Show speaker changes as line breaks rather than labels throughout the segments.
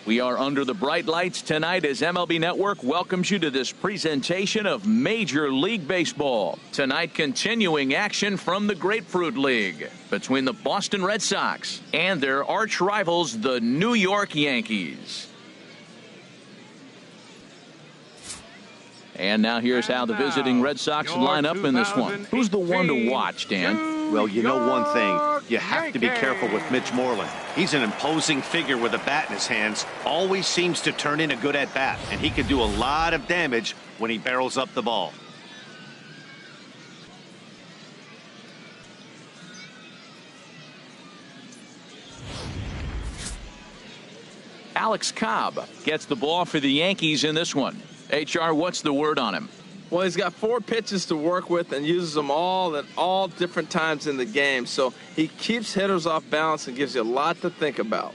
We are under the bright lights tonight as MLB Network welcomes you to this presentation of Major League Baseball. Tonight, continuing action from the Grapefruit League between the Boston Red Sox and their arch rivals, the New York Yankees. And now here's how the visiting Red Sox line up in this one. Who's the one to watch, Dan?
Well, you know one thing. You have to be careful with Mitch Moreland. He's an imposing figure with a bat in his hands. Always seems to turn in a good at-bat, and he can do a lot of damage when he barrels up the ball.
Alex Cobb gets the ball for the Yankees in this one. HR, what's the word on him?
Well, he's got 4 pitches to work with and uses them all at all different times in the game. So he keeps hitters off balance and gives you a lot to think about.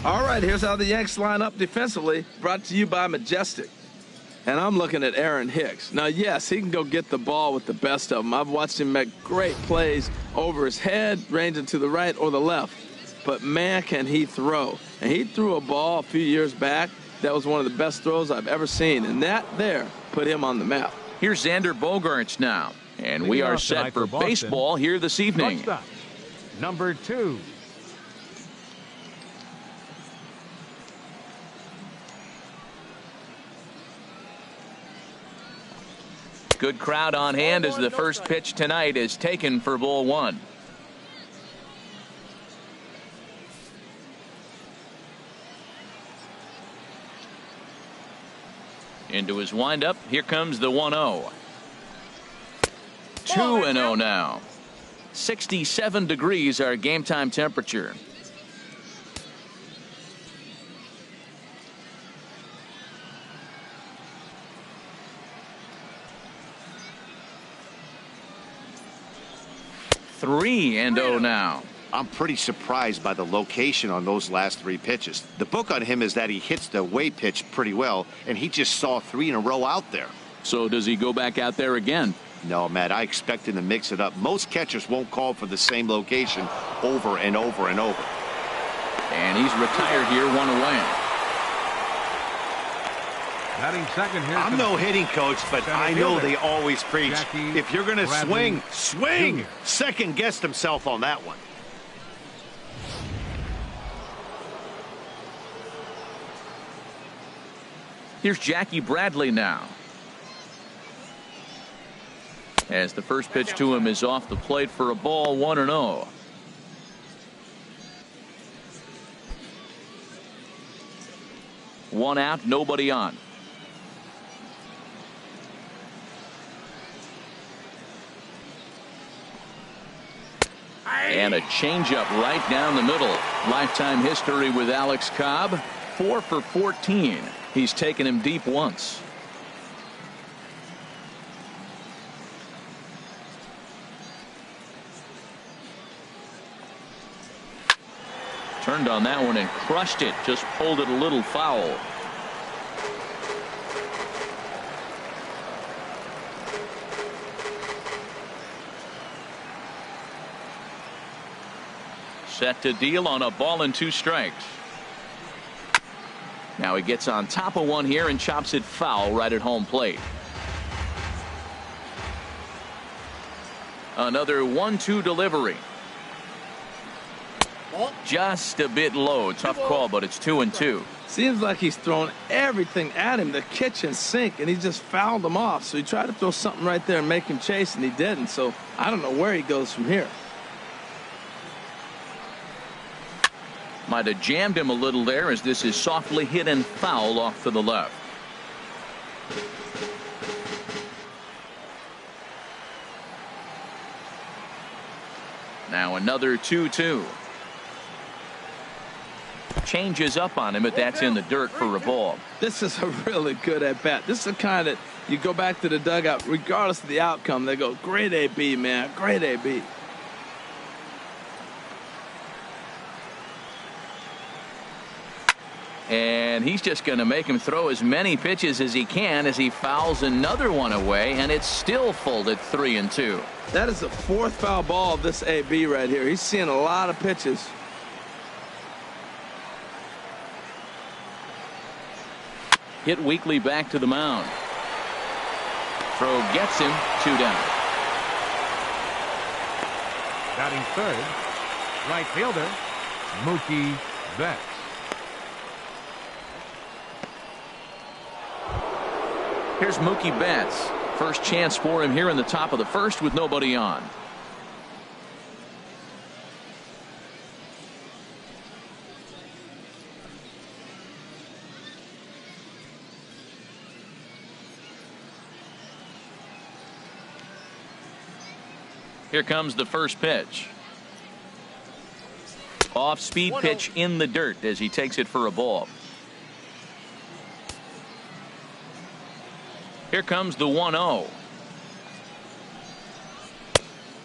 All right, here's how the Yanks line up defensively, brought to you by Majestic. And I'm looking at Aaron Hicks. Now, yes, he can go get the ball with the best of them. I've watched him make great plays over his head, ranging to the right or the left. But, man, can he throw. And he threw a ball a few years back that was one of the best throws I've ever seen. And that there put him on the map.
Here's Xander Bogaerts now. And we are set for baseball here this evening.
Number 2.
Good crowd on hand as the first pitch tonight is taken for ball 1. Into his windup. Here comes the 1-0. 2-0 now. 67 degrees our game time temperature. Three and 0 now.
I'm pretty surprised by the location on those last 3 pitches. The book on him is that he hits the away pitch pretty well, and he just saw 3 in a row out there.
So does he go back out there again?
No, Matt, I expect him to mix it up. Most catchers won't call for the same location over and over and over.
And he's retired here, 1 away.
Batting second here.
I'm no hitting coach, but I know they always preach. If you're going to swing, swing. Second guessed himself on that one.
Here's Jackie Bradley now. As the first pitch to him is off the plate for a ball, 1-0. One out, nobody on. And a changeup right down the middle. Lifetime history with Alex Cobb, 4 for 14. He's taken him deep once. Turned on that one and crushed it. Just pulled it a little foul. Set to deal on a ball and 2 strikes. Now he gets on top of one here and chops it foul right at home plate. Another 1-2 delivery. Just a bit low. Tough call, but it's 2-2.
Seems like he's thrown everything at him, the kitchen sink, and he just fouled him off. So he tried to throw something right there and make him chase, and he didn't. So I don't know where he goes from here. Might have jammed him a little there as this is softly hit and foul off to the left. Now another 2-2. Changes up on him, but that's in the dirt for a ball. This is a really good at bat. This is the kind that you go back to the dugout, regardless of the outcome, they go, great AB, man, great AB. And he's just going to make him throw as many pitches as he can as he fouls another one away, and it's still folded 3-2. That is the fourth foul ball of this AB right here. He's seeing a lot of pitches.
Hit Weekly back to the mound. Throw gets him, 2 down.
Batting third, right fielder, Mookie Betts.
Here's Mookie Betts. First chance for him here in the top of the first with nobody on. Here comes the first pitch. Off-speed pitch in the dirt as he takes it for a ball. Here comes the 1-0.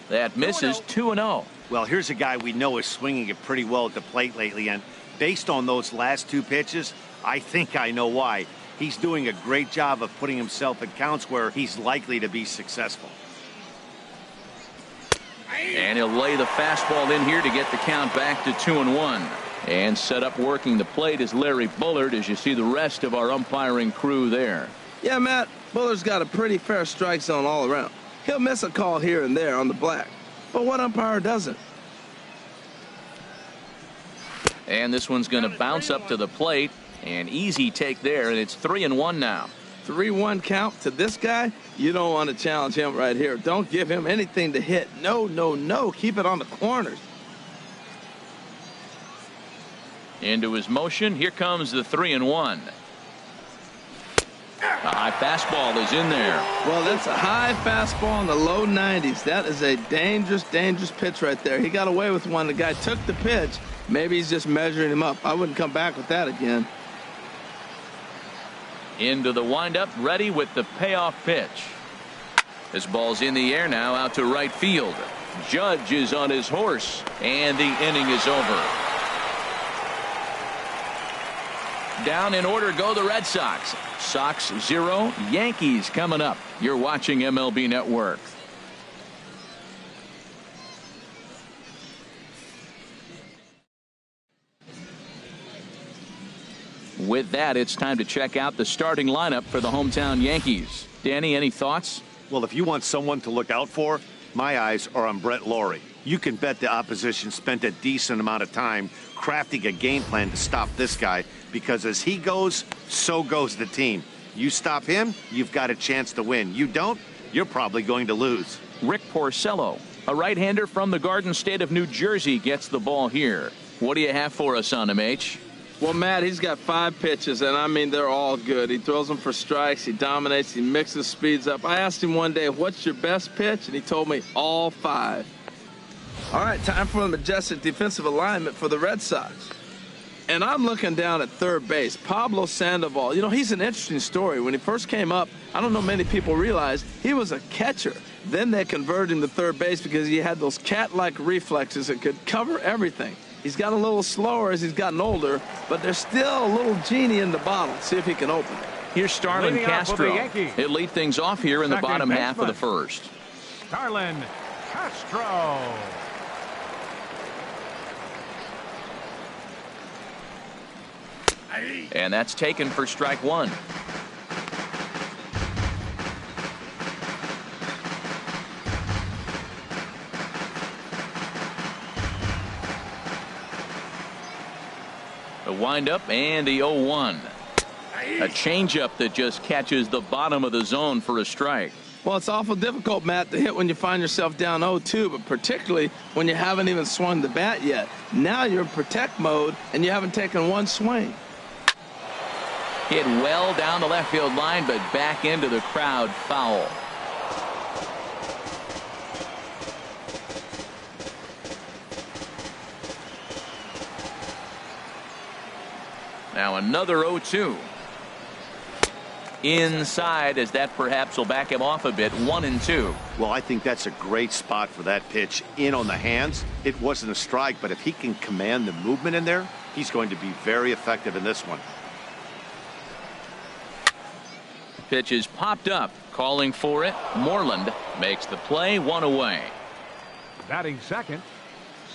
That misses, 2-0.
Well, here's a guy we know is swinging it pretty well at the plate lately, and based on those last 2 pitches, I think I know why. He's doing a great job of putting himself in counts where he's likely to be successful.
And he'll lay the fastball in here to get the count back to 2-1. And set up working the plate is Larry Bullard as you see the rest of our umpiring crew there.
Yeah, Matt, Bullard's got a pretty fair strike zone all around. He'll miss a call here and there on the black, but what umpire doesn't?
And this one's going to bounce up to the plate. An easy take there, and it's 3-1 now.
3-1 count to this guy. You don't want to challenge him right here. Don't give him anything to hit. No, no, no. Keep it on the corners.
Into his motion. Here comes the 3-1. A high fastball is in there.
Well, that's a high fastball in the low 90s. That is a dangerous, dangerous pitch right there. He got away with one. The guy took the pitch. Maybe he's just measuring him up. I wouldn't come back with that again.
Into the windup, ready with the payoff pitch. This ball's in the air now, out to right field. Judge is on his horse, and the inning is over. Down in order go the Red Sox. Sox 0, Yankees coming up. You're watching MLB Network. With that, it's time to check out the starting lineup for the hometown Yankees. Danny, any thoughts?
Well, if you want someone to look out for, my eyes are on Brett Lawrie. You can bet the opposition spent a decent amount of time crafting a game plan to stop this guy, because as he goes, so goes the team. You stop him, you've got a chance to win. You don't, you're probably going to lose.
Rick Porcello, a right-hander from the Garden State of New Jersey, gets the ball here. What do you have for us on him, H?
Well, Matt, he's got 5 pitches, and I mean, they're all good. He throws them for strikes. He dominates. He mixes speeds up. I asked him one day, what's your best pitch? And he told me all 5. All right, time for the majestic defensive alignment for the Red Sox. And I'm looking down at third base. Pablo Sandoval, you know, he's an interesting story. When he first came up, I don't know many people realize he was a catcher. Then they converted him to third base because he had those cat-like reflexes that could cover everything. He's got a little slower as he's gotten older, but there's still a little genie in the bottle. See if he can open it.
Here's Starlin Castro. He'll lead things off here in the bottom half of the first.
Starlin Castro.
And that's taken for strike 1. The windup and the 0-1. A changeup that just catches the bottom of the zone for a strike.
Well, it's awful difficult, Matt, to hit when you find yourself down 0-2, but particularly when you haven't even swung the bat yet. Now you're in protect mode, and you haven't taken one swing.
Hit well down the left field line, but back into the crowd, foul. Now another 0-2. Inside, as that perhaps will back him off a bit. 1-2.
Well, I think that's a great spot for that pitch in on the hands. It wasn't a strike, but if he can command the movement in there, he's going to be very effective in this one.
Pitch is popped up, calling for it. Moreland Makes the play, 1 away.
Batting second,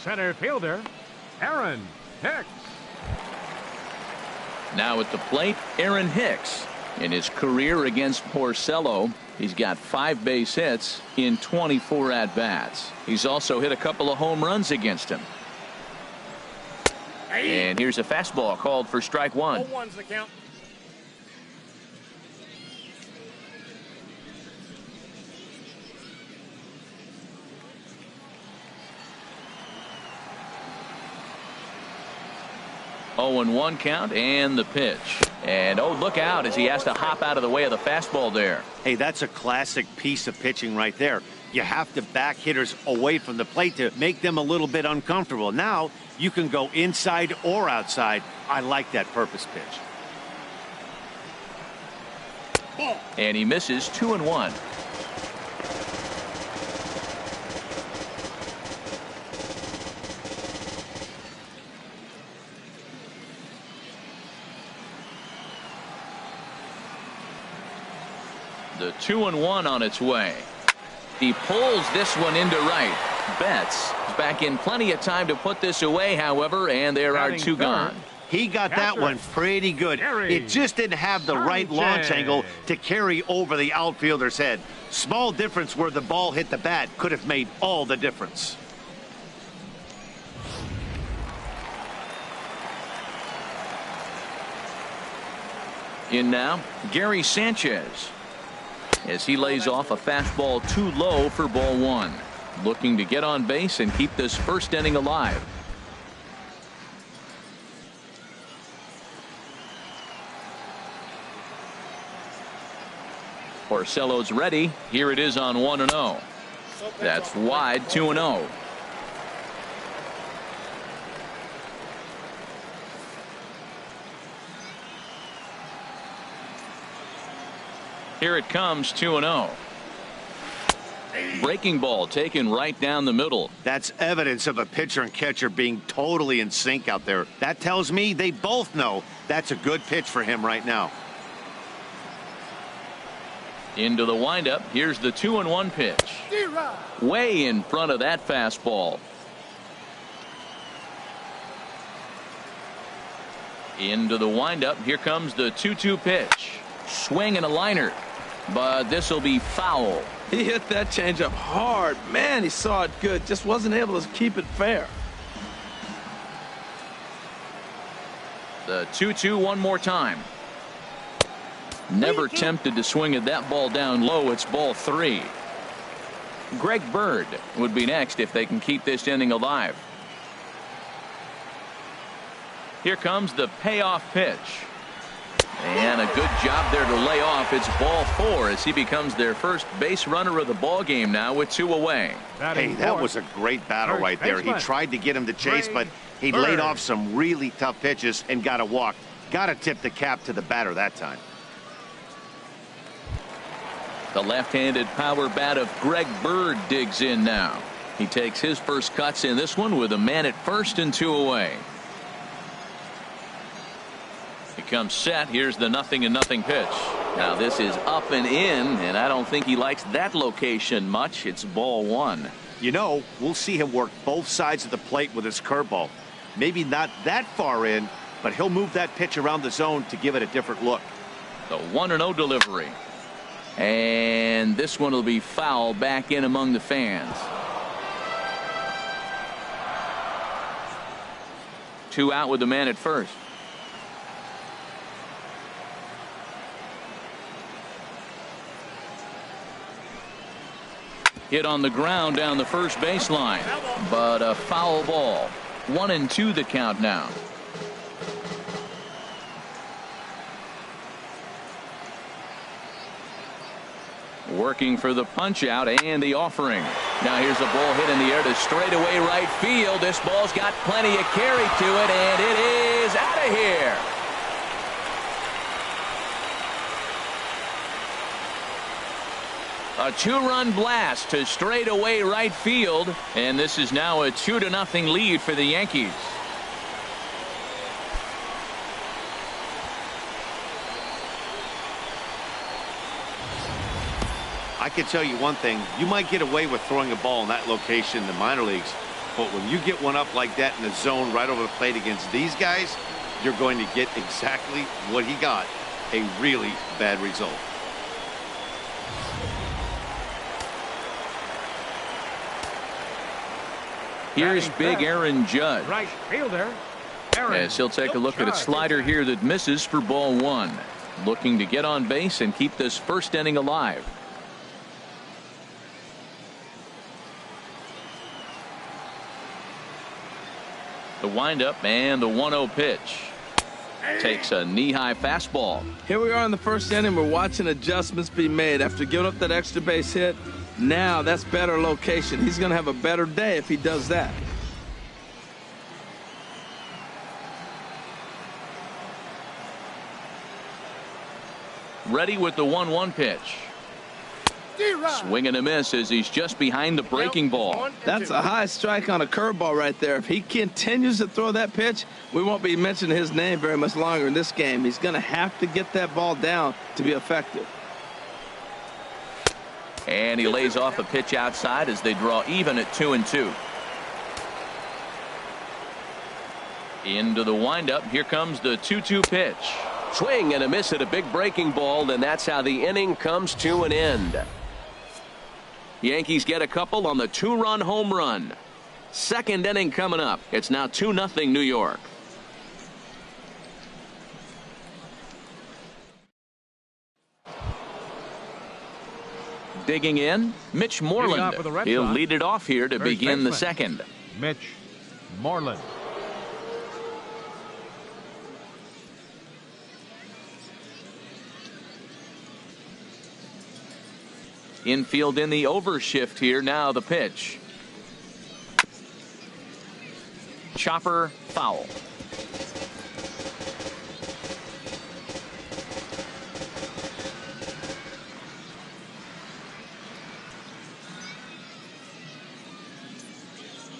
center fielder, Aaron Hicks.
Now at the plate, Aaron Hicks. In his career against Porcello, he's got 5 base hits in 24 at-bats. He's also hit a couple of home runs against him. And here's a fastball called for strike 1.
0-1's the count.
Oh, and 1 count, and the pitch. And oh, look out as he has to hop out of the way of the fastball there.
Hey, that's a classic piece of pitching right there. You have to back hitters away from the plate to make them a little bit uncomfortable. Now you can go inside or outside. I like that purpose pitch.
And he misses 2-1. The 2-1 on its way. He pulls this one into right. Betts is back in plenty of time to put this away, however, and there are 2 gone.
He got that one pretty good. It just didn't have the right launch angle to carry over the outfielder's head. Small difference where the ball hit the bat could have made all the difference.
In now, Gary Sanchez, as he lays off a fastball too low for ball 1. Looking to get on base and keep this first inning alive. Porcello's ready. Here it is on 1-0. That's wide, 2-0. Here it comes, 2-0. Breaking ball taken right down the middle.
That's evidence of a pitcher and catcher being totally in sync out there. That tells me they both know that's a good pitch for him right now.
Into the windup. Here's the 2-1 pitch. Way in front of that fastball. Into the windup. Here comes the 2-2 pitch. Swing and a liner. But this will be foul.
He hit that changeup hard. Man, he saw it good. Just wasn't able to keep it fair.
The 2-2 one more time. Never tempted to swing at that ball down low. It's ball 3. Greg Bird would be next if they can keep this inning alive. Here comes the payoff pitch. And a good job there to lay off. It's ball 4 as he becomes their first base runner of the ball game now with 2 away.
Hey, that was a great battle right there. He tried to get him to chase, but he laid off some really tough pitches and got a walk. Got to tip the cap to the batter that time.
The left-handed power bat of Greg Bird digs in now. He takes his first cuts in this one with a man at first and 2 away. He comes set. Here's the 0-0 pitch. Now this is up and in, and I don't think he likes that location much. It's ball 1.
You know, we'll see him work both sides of the plate with his curveball. Maybe not that far in, but he'll move that pitch around the zone to give it a different look.
The 1-0 delivery. And this one will be foul back in among the fans. 2 out with the man at first. Hit on the ground down the first baseline, but a foul ball. 1-2 the count now. Working for the punch out and the offering. Now here's a ball hit in the air to straightaway right field. This ball's got plenty of carry to it, and it is out of here. A 2-run blast to straightaway right field, and this is now a 2-0 lead for the Yankees.
I I can tell you one thing. You might get away with throwing a ball in that location in the minor leagues, but when you get one up like that in the zone right over the plate against these guys, you're going to get exactly what he got, a really bad result.
Here's big Aaron Judge.
Right fielder, Aaron.
As he'll take a look at a slider here that misses for ball one. Looking to get on base and keep this first inning alive. The windup and the 1-0 pitch. Takes a knee-high fastball.
Here we are in the first inning. We're watching adjustments be made after giving up that extra base hit. Now that's better location. He's going to have a better day if he does that.
Ready with the 1-1 pitch. Swing and a miss as he's just behind the breaking ball.
That's a high strike on a curveball right there. If he continues to throw that pitch, we won't be mentioning his name very much longer in this game. He's going to have to get that ball down to be effective.
And he lays off a pitch outside as they draw even at 2-2. Into the windup. Here comes the 2-2 pitch.
Swing and a miss at a big breaking ball, and that's how the inning comes to an end. Yankees get a couple on the 2-run home run. Second inning coming up. It's now 2-0 New York.
Digging in, Mitch Moreland. He'll lead it off here to begin the second.
Mitch Moreland.
Infield in the overshift here. Now the pitch. Chopper foul.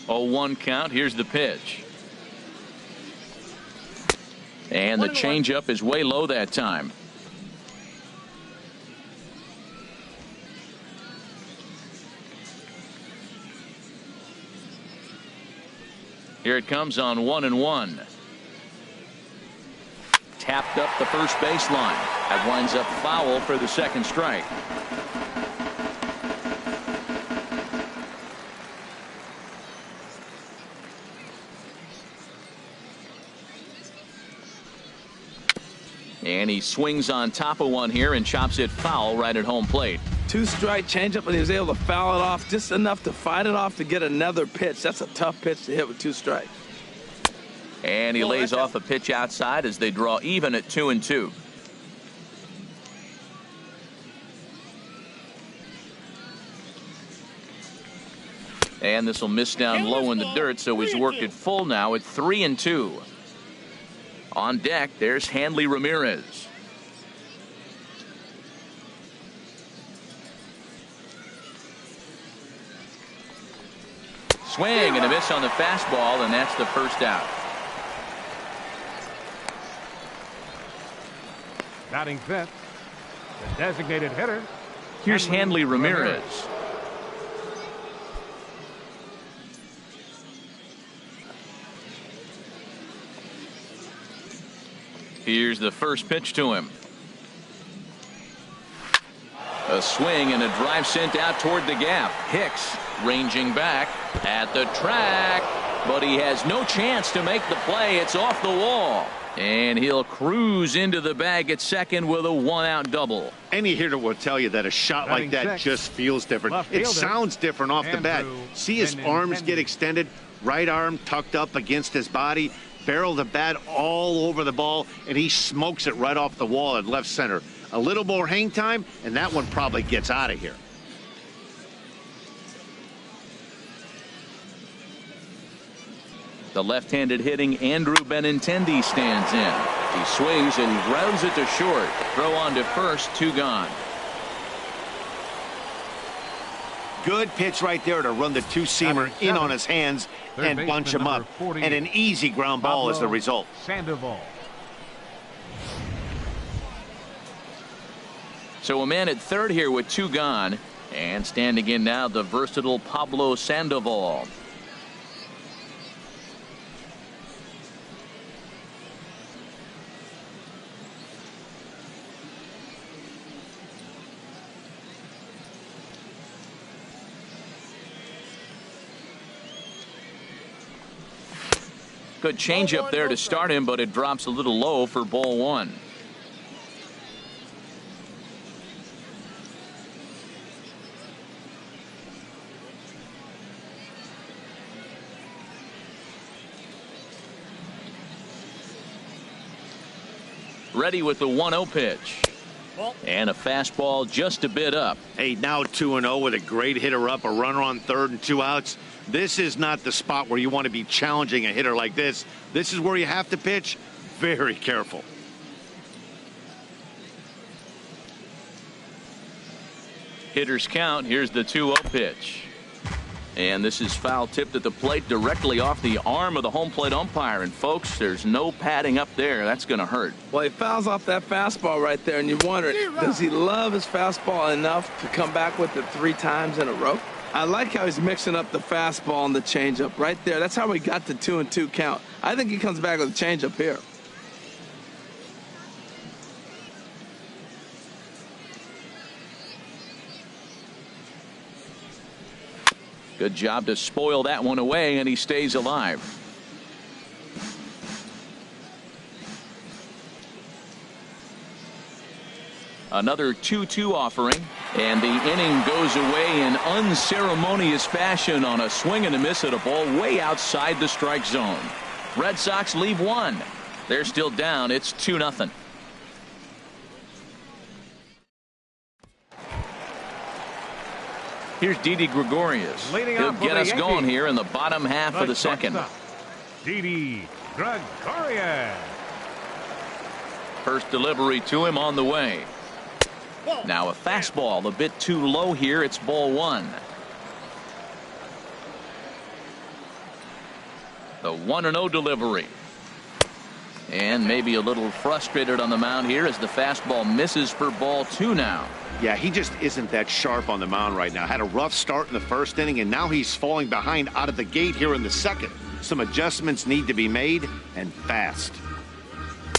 Oh, 1 count. Here's the pitch. And the changeup is way low that time. Here it comes on 1-1. Tapped up the first baseline. That winds up foul for the second strike. And he swings on top of one here and chops it foul right at home plate.
2-strike changeup, and he was able to foul it off just enough to fight it off to get another pitch. That's a tough pitch to hit with 2 strikes.
And he lays off a pitch outside as they draw even at 2-2. And this will miss down low in the dirt, so he's worked it full now at 3-2. On deck, there's Hanley Ramirez. Swing and a miss on the fastball, and that's the first out.
Batting fifth, the designated hitter.
Here's Hanley Ramirez. Here's the first pitch to him. A swing and a drive sent out toward the gap. Hicks ranging back at the track, but he has no chance to make the play. It's off the wall, and he'll cruise into the bag at second with a 1-out double.
Any hitter will tell you that a shot like that just feels different. It sounds different off the bat. See his arms get extended, right arm tucked up against his body, barrel the bat all over the ball, and he smokes it right off the wall at left center. A little more hang time, and that one probably gets out of here.
The left-handed hitting Andrew Benintendi stands in. He swings and grounds it to short. Throw on to first, 2 gone.
Good pitch right there to run the 2-seamer in on his hands and bunch him up. And an easy ground ball is the result.
Sandoval.
So a man at third here with 2 gone. And standing in now, the versatile Pablo Sandoval. Good changeup there to start him, but it drops a little low for ball one. Ready with the 1-0 pitch. And a fastball just a bit up.
Hey, now 2-0 with a great hitter up, a runner on third and 2 outs. This is not the spot where you want to be challenging a hitter like this. This is where you have to pitch very careful.
Hitters count. Here's the 2-0 pitch. And this is foul tipped at the plate directly off the arm of the home plate umpire. And folks, there's no padding up there. That's going to hurt.
Well, he fouls off that fastball right there, and you wonder, does he love his fastball enough to come back with it 3 times in a row? I like how he's mixing up the fastball and the changeup right there. That's how we got the 2-2 count. I think he comes back with a changeup here.
Good job to spoil that one away, and he stays alive. Another 2-2 offering, and the inning goes away in unceremonious fashion on a swing and a miss at a ball way outside the strike zone. Red Sox leave one. They're still down. It's 2-0. Here's Didi Gregorius. He'll get us going here in the bottom half of the second.
Didi Gregorius.
First delivery to him on the way. Now a fastball a bit too low here. It's ball one. The 1-0 delivery. And maybe a little frustrated on the mound here as the fastball misses for ball two now.
Yeah, he just isn't that sharp on the mound right now. Had a rough start in the first inning, and now he's falling behind out of the gate here in the second. Some adjustments need to be made, and fast.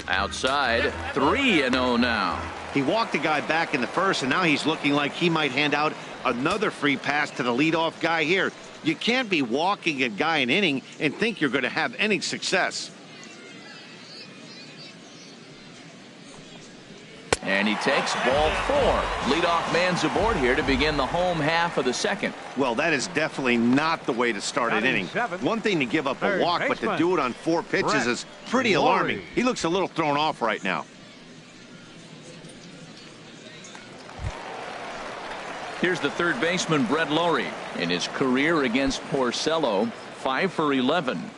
Outside, 3-0 now.
He walked the guy back in the first, and now he's looking like he might hand out another free pass to the leadoff guy here. You can't be walking a guy an inning and think you're going to have any success.
And he takes ball four. Leadoff man's aboard here to begin the home half of the second.
Well, that is definitely not the way to start an inning. One thing to give up a walk, but to do it on 4 pitches is pretty alarming. He looks a little thrown off right now.
Here's the third baseman, Brett Lowry. In his career against Porcello, 5 for 11.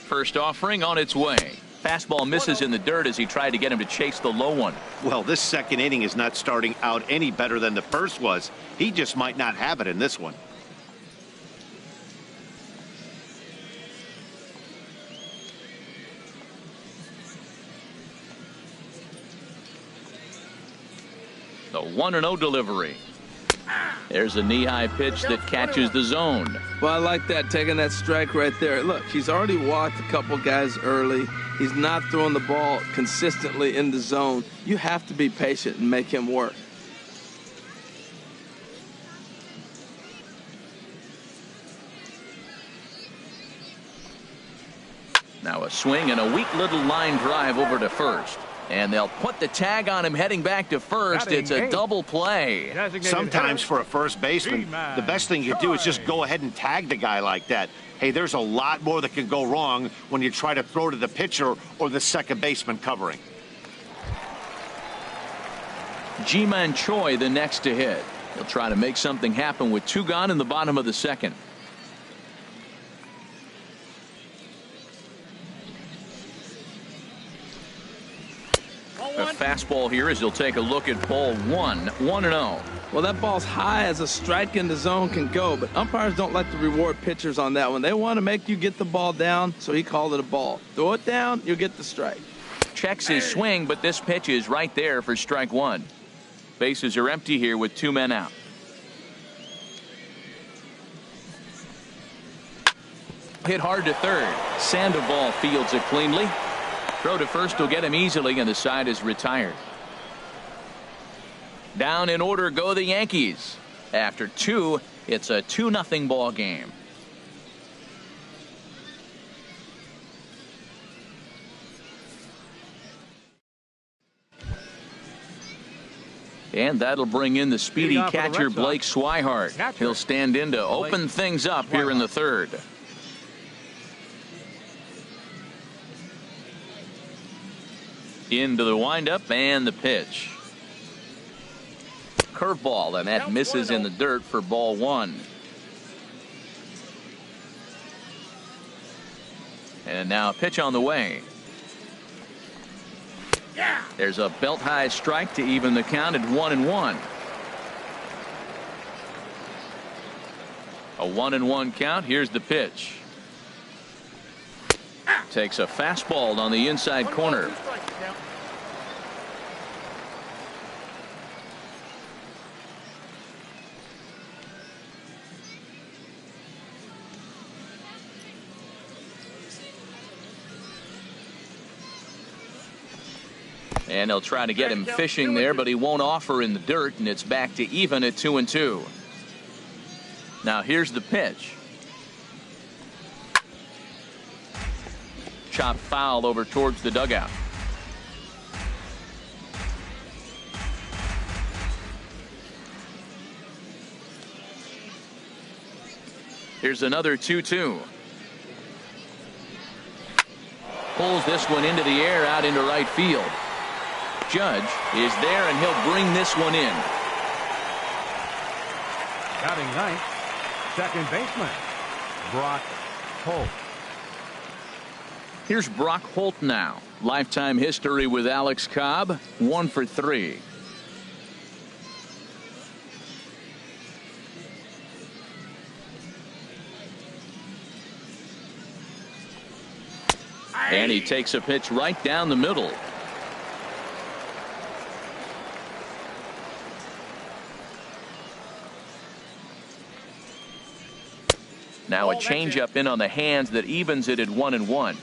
First offering on its way. Fastball misses in the dirt as he tried to get him to chase the low one.
Well, this second inning is not starting out any better than the first was. He just might not have it in this one.
The 1-0 delivery. There's a knee-high pitch that catches the zone.
Well, I like that, taking that strike right there. Look, he's already walked a couple guys early. He's not throwing the ball consistently in the zone. You have to be patient and make him work.
Now a swing and a weak little line drive over to first. And they'll put the tag on him heading back to first. It's a double play.
Sometimes for a first baseman, the best thing you do is just go ahead and tag the guy like that. Hey, there's a lot more that can go wrong when you try to throw to the pitcher or the second baseman covering.
Ji-Man Choi the next to hit. He'll try to make something happen with 2 gone in the bottom of the second. A fastball here as he'll take a look at ball 1, 1-0.
Well, that ball's high as a strike in the zone can go, but umpires don't like to reward pitchers on that one. They want to make you get the ball down, so he called it a ball. Throw it down, you'll get the strike.
Checks his swing, but this pitch is right there for strike 1. Bases are empty here with 2 men out. Hit hard to third. Sandoval fields it cleanly. Throw to first will get him easily, and the side is retired. Down in order go the Yankees. After 2, it's a 2-0 ball game. And that'll bring in the speedy catcher Blake Swihart. He'll stand in to open things up here in the third. Into the windup and the pitch. Curveball, and that misses in the dirt for ball 1. And now a pitch on the way. There's a belt high strike to even the count at 1-1. A 1-1 count. Here's the pitch. Takes a fastball on the inside corner. And they'll try to get him fishing there, but he won't offer in the dirt, and it's back to even at 2-2. Now here's the pitch. Chop foul over towards the dugout. Here's another 2-2. Pulls this one into the air out into right field. Judge is there, and he'll bring this one in.
Batting ninth, second baseman, Brock Holt.
Here's Brock Holt now. Lifetime history with Alex Cobb, 1 for 3. And he takes a pitch right down the middle. Now a changeup in on the hands that evens it at 1-1.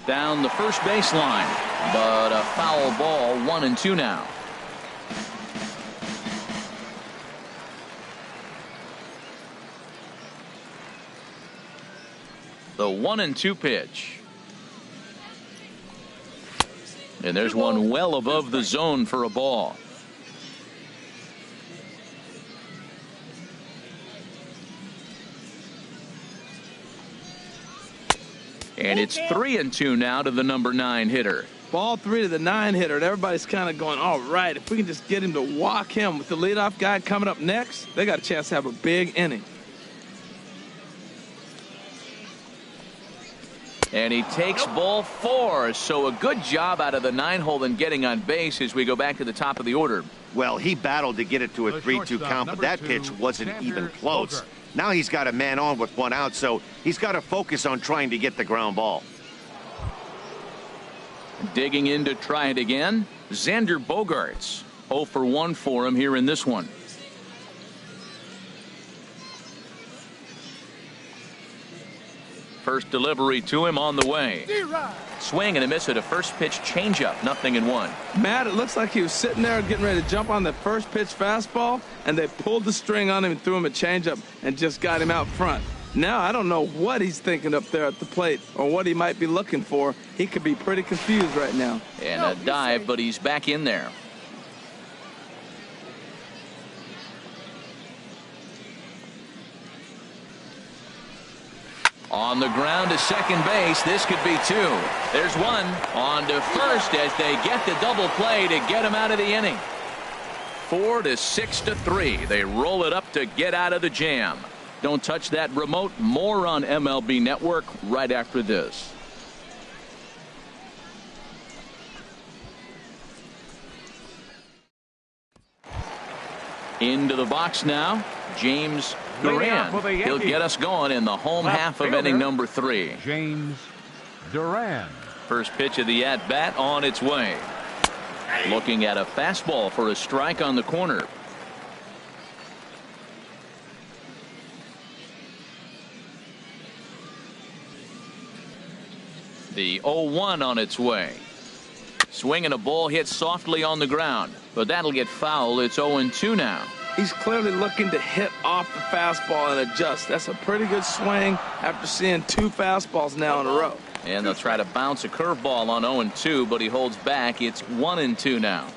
Down the first baseline, but a foul ball. 1-2 now. The 1-2 pitch. And there's one well above the zone for a ball. And it's 3-2 now to the number 9 hitter.
Ball 3 to the 9 hitter, and everybody's kind of going, all right, if we can just get him to walk him with the leadoff guy coming up next, they got a chance to have a big inning.
And he takes ball 4. So a good job out of the 9-hole in getting on base as we go back to the top of the order.
Well, he battled to get it to a 3-2 count, but that pitch wasn't even close. Now he's got a man on with 1 out, so he's got to focus on trying to get the ground ball.
Digging in to try it again, Xander Bogaerts. 0 for 1 for him here in this one. First delivery to him on the way. Swing and a miss at a first pitch changeup. 0-1.
Matt, it looks like he was sitting there getting ready to jump on the first pitch fastball, and they pulled the string on him and threw him a changeup and just got him out front. Now I don't know what he's thinking up there at the plate or what he might be looking for. He could be pretty confused right now.
And a dive, but he's back in there. On the ground to second base. This could be 2. There's 1 on to first as they get the double play to get him out of the inning. 4 to 6 to 3. They roll it up to get out of the jam. Don't touch that remote. More on MLB Network right after this. Into the box now, James Duran. He'll get us going in the home half of inning number 3.
James Duran.
First pitch of the at-bat on its way. Looking at a fastball for a strike on the corner. The 0-1 on its way. Swinging a ball hit softly on the ground, but that'll get foul. It's 0-2 now.
He's clearly looking to hit off the fastball and adjust. That's a pretty good swing after seeing 2 fastballs now in a row.
And they'll try to bounce a curveball on 0-2, but he holds back. It's 1-2 now.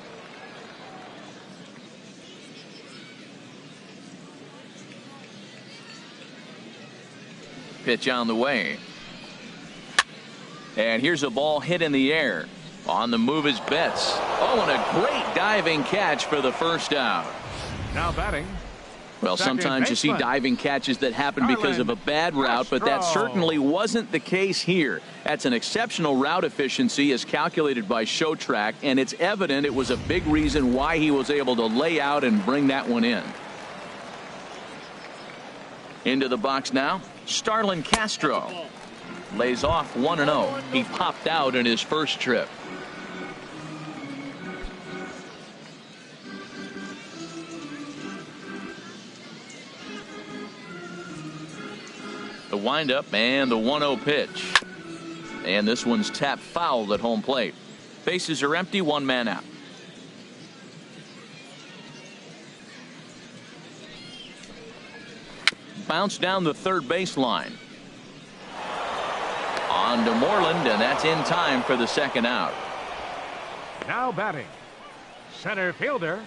Pitch on the way. And here's a ball hit in the air. On the move is Betts. Oh, and a great diving catch for the first out.
Now batting.
Well, sometimes you see diving catches that happen because of a bad route, but that certainly wasn't the case here. That's an exceptional route efficiency as calculated by ShowTrack, and it's evident it was a big reason why he was able to lay out and bring that one in. Into the box now, Starlin Castro. Lays off 1-0. He popped out in his first trip. The windup and the 1-0 pitch. And this one's tapped foul at home plate. Bases are empty, 1 man out. Bounce down the third baseline. On to Moreland, and that's in time for the second out.
Now batting. Center fielder,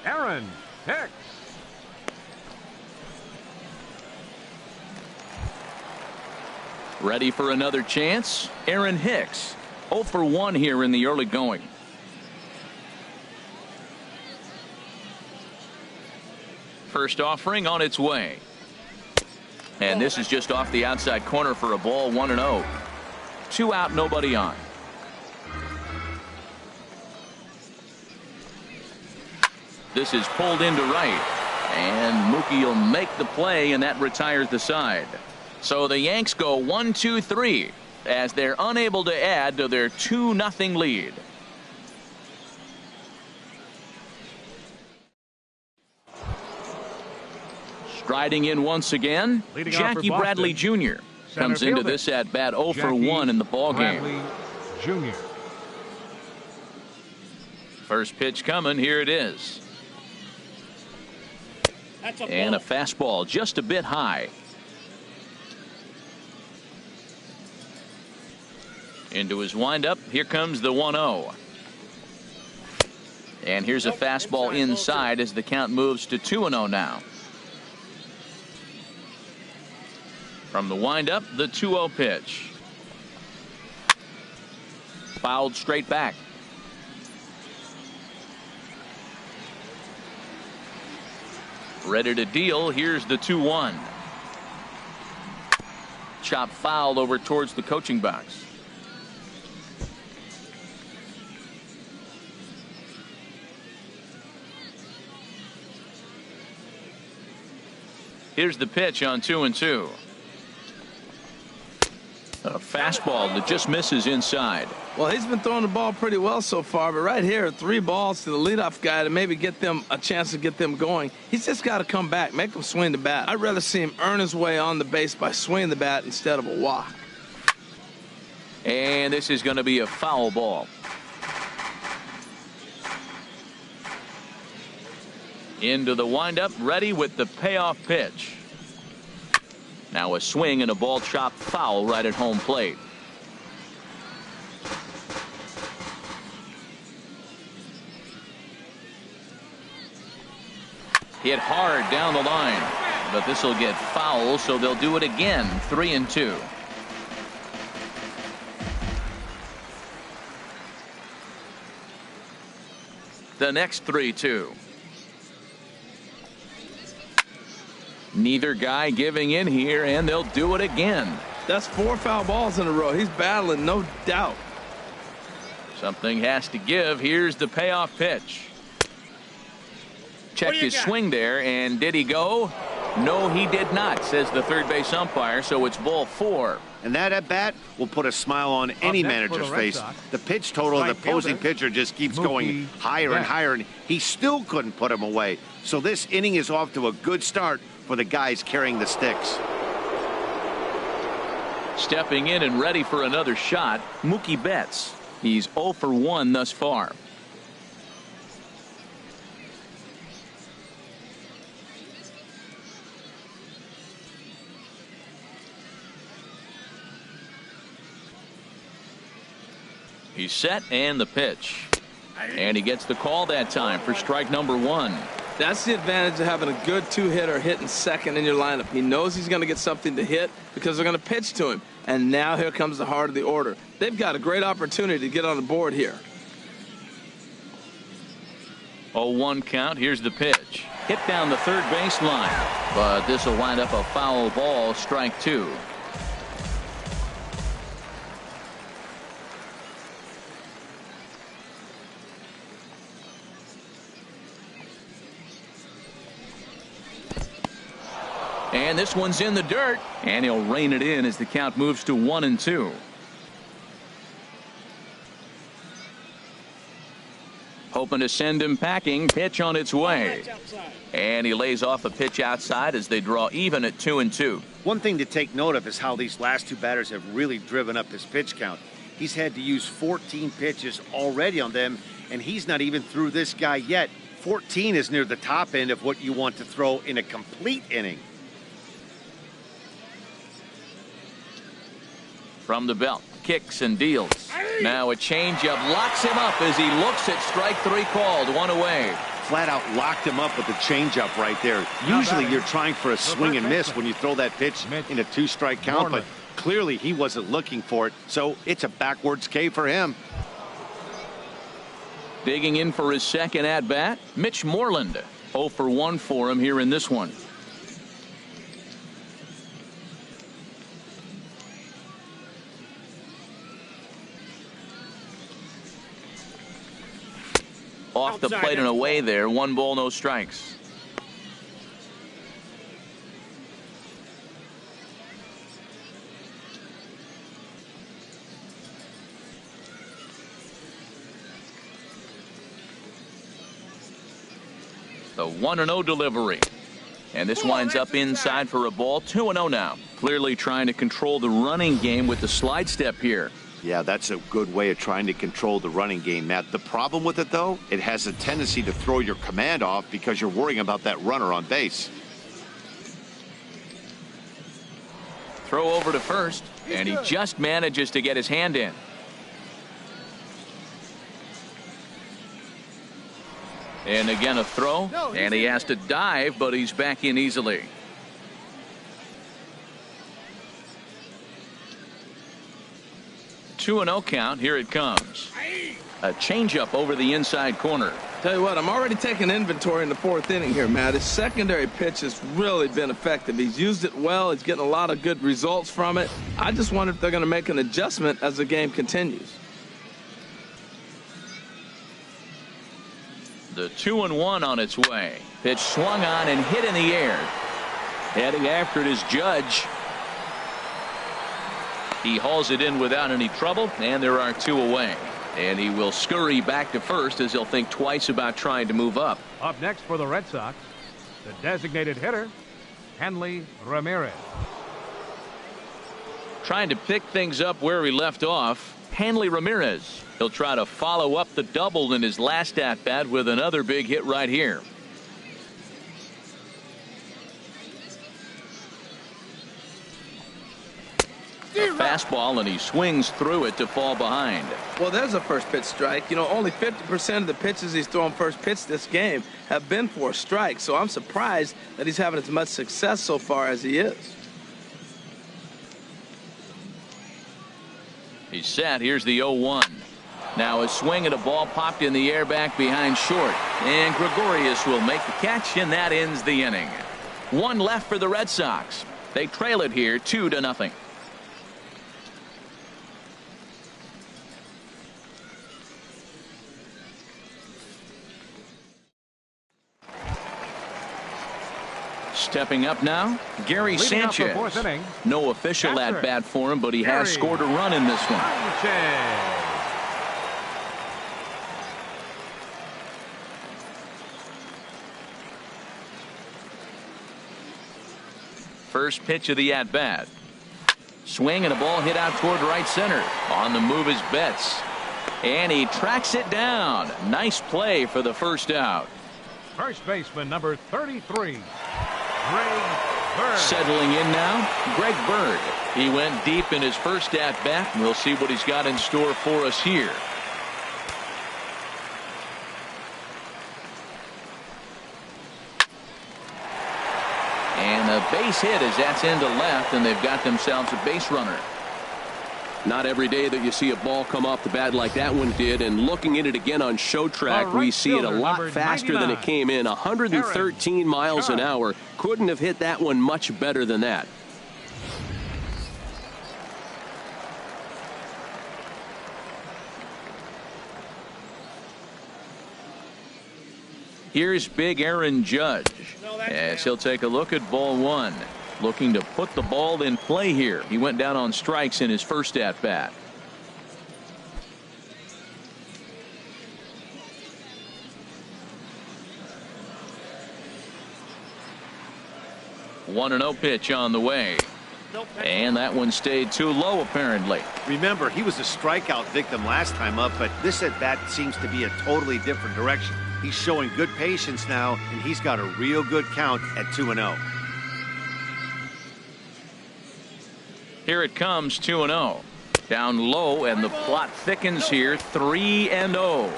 Aaron Hicks.
Ready for another chance? Aaron Hicks. 0 for 1 here in the early going. First offering on its way. And this is just off the outside corner for a ball, 1-0. 2 out, nobody on. This is pulled into right. And Mookie will make the play, and that retires the side. So the Yanks go 1-2-3 as they're unable to add to their 2-0 lead. Striding in once again, Jackie Bradley Jr. comes into this at bat 0 for 1 in the ball game.
Jr.
First pitch coming. Here it is. And a fastball just a bit high. Into his windup. Here comes the 1-0. And here's a fastball inside as the count moves to 2-0 now. From the windup, the 2-0 pitch. Fouled straight back. Ready to deal. Here's the 2-1. Chop fouled over towards the coaching box. Here's the pitch on 2-2. A fastball that just misses inside.
Well, he's been throwing the ball pretty well so far, but right here, 3 balls to the leadoff guy to maybe get them a chance to get them going. He's just got to come back, make them swing the bat. I'd rather see him earn his way on the base by swinging the bat instead of a walk.
And this is going to be a foul ball. Into the windup, ready with the payoff pitch. Now a swing and a ball chopped foul right at home plate. Hit hard down the line, but this will get foul, so they'll do it again. 3-2. The next 3-2. Neither guy giving in here, and they'll do it again.
That's 4 foul balls in a row. He's battling, no doubt.
Something has to give. Here's the payoff pitch. Checked his swing there, and did he go? No, he did not, says the third base umpire, so it's ball 4.
And that at bat will put a smile on any manager's face. The pitch total of the opposing pitcher just keeps going higher and higher, and he still couldn't put him away. So this inning is off to a good start for the guys carrying the sticks.
Stepping in and ready for another shot, Mookie Betts. He's 0 for 1 thus far. He's set, and the pitch. And he gets the call that time for strike number 1.
That's the advantage of having a good 2-hitter hitting second in your lineup. He knows he's going to get something to hit because they're going to pitch to him. And now here comes the heart of the order. They've got a great opportunity to get on the board here.
0-1 count. Here's the pitch. Hit down the third baseline. But this will wind up a foul ball, strike 2. And this one's in the dirt, and he'll rein it in as the count moves to 1-2. Hoping to send him packing. Pitch on its way. And he lays off a pitch outside as they draw even at 2-2.
One thing to take note of is how these last 2 batters have really driven up his pitch count. He's had to use 14 pitches already on them, and he's not even through this guy yet. 14 is near the top end of what you want to throw in a complete inning.
From the belt, kicks and deals. Now a changeup locks him up as he looks at strike 3 called. 1 away.
Flat out locked him up with the changeup right there. Usually you're trying for a swing and miss when you throw that pitch in a 2-strike count, but clearly he wasn't looking for it, so it's a backwards K for him.
Digging in for his second at bat, Mitch Moreland. 0 for 1 for him here in this one. Off the plate and away there. 1 ball, no strikes. The 1-0 delivery. And this winds up inside for a ball. 2-0 now. Clearly trying to control the running game with the slide step here.
Yeah, that's a good way of trying to control the running game, Matt. The problem with it, though, it has a tendency to throw your command off because you're worrying about that runner on base.
Throw over to first, and he just manages to get his hand in. And again a throw, and he has to dive, but he's back in easily. Two 2-0 count. Here it comes. A changeup over the inside corner.
Tell you what, I'm already taking inventory in the 4th inning here, Matt. His secondary pitch has really been effective. He's used it well. He's getting a lot of good results from it. I just wonder if they're going to make an adjustment as the game continues.
The 2-1 on its way. Pitch swung on and hit in the air. Heading after it is Judge. He hauls it in without any trouble, and there are 2 away. And he will scurry back to first as he'll think twice about trying to move up.
Up next for the Red Sox, the designated hitter, Hanley Ramirez.
Trying to pick things up where he left off, Hanley Ramirez. He'll try to follow up the double in his last at-bat with another big hit right here. A fastball, and he swings through it to fall behind.
Well, there's a first pitch strike. You know, only 50% of the pitches he's thrown first pitch this game have been for a strike. So I'm surprised that he's having as much success so far as he is.
He's set. Here's the 0-1. Now a swing at a ball popped in the air back behind short. And Gregorius will make the catch, and that ends the inning. One left for the Red Sox. They trail it here 2-0. Stepping up now, Gary Sanchez. No official at bat for him, but he has scored a run in this one. First pitch of the at-bat. Swing and a ball hit out toward right center. On the move is Betts. And he tracks it down. Nice play for the first out.
First baseman number 33. Greg Bird.
Settling in now, Greg Bird. He went deep in his first at-bat. We'll see what he's got in store for us here. And a base hit as that's into left, and they've got themselves a base runner.
Not every day that you see a ball come off the bat like that one did, and looking at it again on show track, we see it a lot faster than it came in. 113 miles an hour. Couldn't have hit that one much better than that.
Here's big Aaron Judge as he'll take a look at ball one. Looking to put the ball in play here. He went down on strikes in his first at-bat. One 1-0 pitch on the way. And that one stayed too low, apparently.
Remember, he was a strikeout victim last time up, but this at-bat seems to be a totally different direction. He's showing good patience now, and he's got a real good count at 2-0.
Here it comes, 2-0. Down low, and the plot thickens here, 3-0.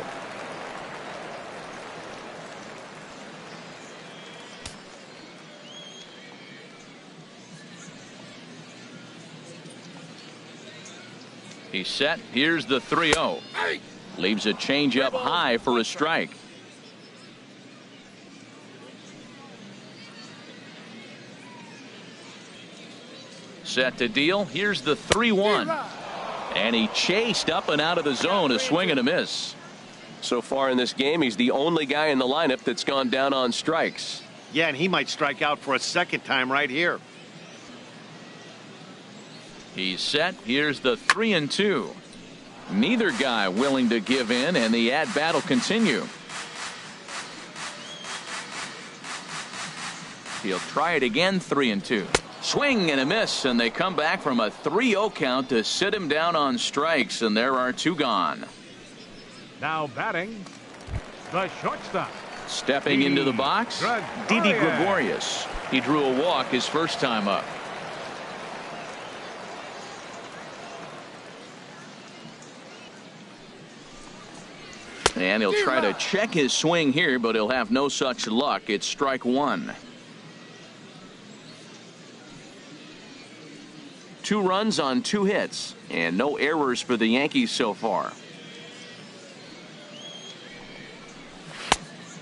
He's set. Here's the 3-0. Leaves a changeup high for a strike. Set to deal. Here's the 3-1. And he chased up and out of the zone, a swing and a miss.
So far in this game, he's the only guy in the lineup that's gone down on strikes.
Yeah, and he might strike out for a second time right here.
He's set. Here's the 3-2. Neither guy willing to give in, and the at-bat will continue. He'll try it again, 3-2. Swing and a miss, and they come back from a 3-0 count to sit him down on strikes, and there are two gone.
Now batting, the shortstop.
Stepping into the box, Didi Gregorius. He drew a walk his first time up. And he'll try to check his swing here, but he'll have no such luck. It's strike one. 2 runs on 2 hits, and no errors for the Yankees so far.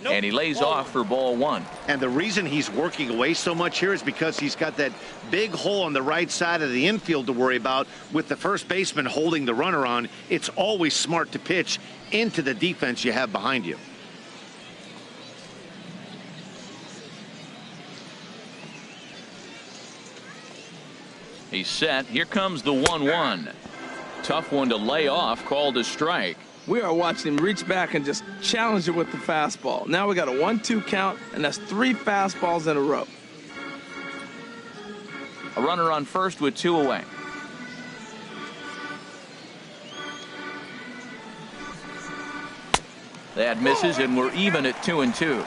And he lays off for ball one.
And the reason he's working away so much here is because he's got that big hole on the right side of the infield to worry about. With the first baseman holding the runner on, it's always smart to pitch into the defense you have behind you.
He's set. Here comes the 1-1. Tough one to lay off, called a strike.
We are watching him reach back and just challenge it with the fastball. Now we got a 1-2 count, and that's 3 fastballs in a row.
A runner on first with 2 away. That misses, and we're even at 2-2.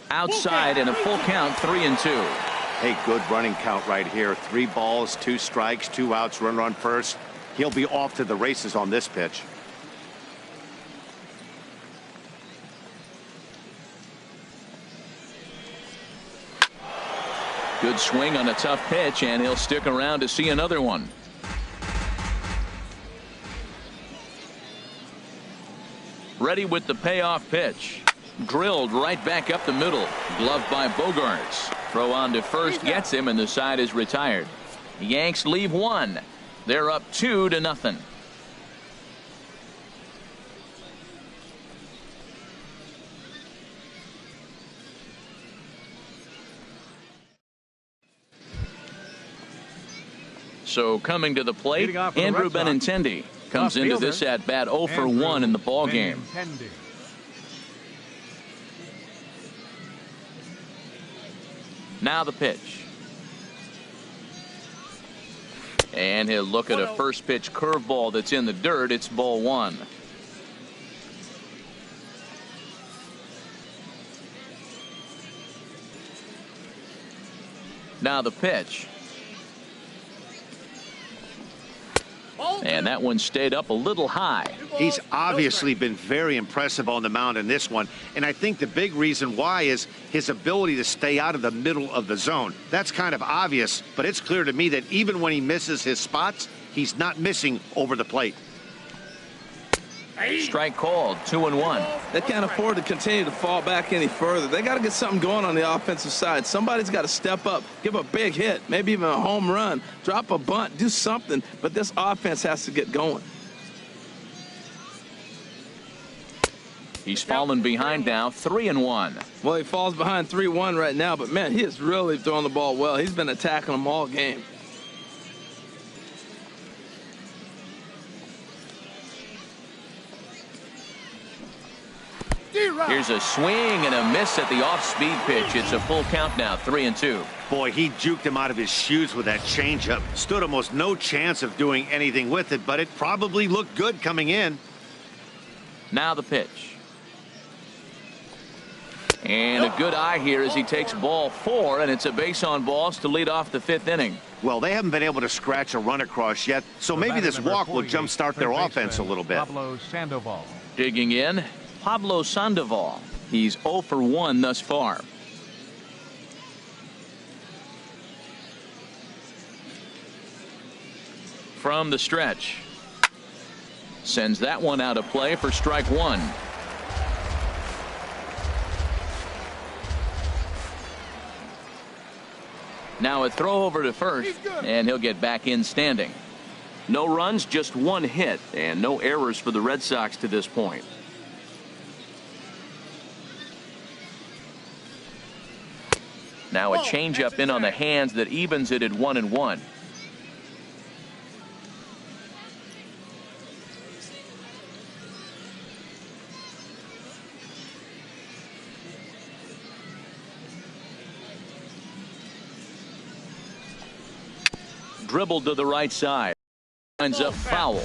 Outside and a full count, 3-2.
Hey, good running count right here. 3 balls, 2 strikes, 2 outs, runner on first. He'll be off to the races on this pitch.
Good swing on a tough pitch, and he'll stick around to see another one. Ready with the payoff pitch. Drilled right back up the middle. Gloved by Bogarts. Throw on to first gets him, and the side is retired. The Yanks leave one. They're up 2-0. So coming to the plate, Andrew Benintendi comes into this at bat 0 for 1 in the ball game. Now the pitch. And he'll look at a first pitch curveball that's in the dirt. It's ball 1. Now the pitch. And that one stayed up a little high.
He's obviously been very impressive on the mound in this one. And I think the big reason why is his ability to stay out of the middle of the zone. That's kind of obvious, but it's clear to me that even when he misses his spots, he's not missing over the plate.
Strike called, 2-1.
They can't afford to continue to fall back any further. They got to get something going on the offensive side. Somebody's got to step up, give a big hit, maybe even a home run, drop a bunt, do something. But this offense has to get going.
He's fallen behind now, 3-1.
Well, he falls behind 3-1 right now, but man, he is really throwing the ball well. He's been attacking them all game.
Here's a swing and a miss at the off-speed pitch. It's a full count now, 3-2.
Boy, he juked him out of his shoes with that changeup. Stood almost no chance of doing anything with it, but it probably looked good coming in.
Now the pitch. And a good eye here as he takes ball 4, and it's a base on balls to lead off the 5th inning.
Well, they haven't been able to scratch a run across yet, so maybe this walk will jumpstart their offense a little bit.
Pablo Sandoval.
Digging in, Pablo Sandoval. He's 0 for 1 thus far. From the stretch. Sends that one out of play for strike 1. Now a throw over to first, and he'll get back in standing. No runs, just 1 hit, and no errors for the Red Sox to this point. Now a changeup in on the hands that evens it at 1-1. Dribbled to the right side. Lines up foul.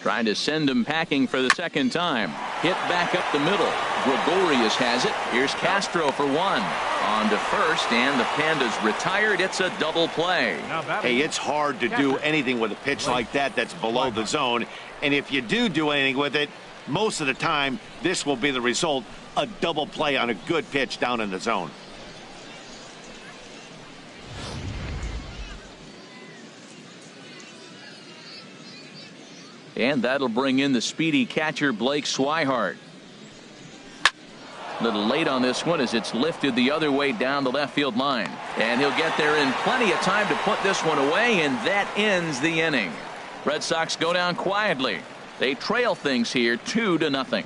Trying to send him packing for the second time. Hit back up the middle. Gregorius has it. Here's Castro for 1. On to first, and the Pandas retired. It's a double play.
Hey, it's hard to do anything with a pitch like that that's below the zone. And if you do anything with it, most of the time, this will be the result. A double play on a good pitch down in the zone.
And that'll bring in the speedy catcher Blake Swihart. A little late on this one as it's lifted the other way down the left field line. And he'll get there in plenty of time to put this one away, and that ends the inning. Red Sox go down quietly. They trail things here 2-0.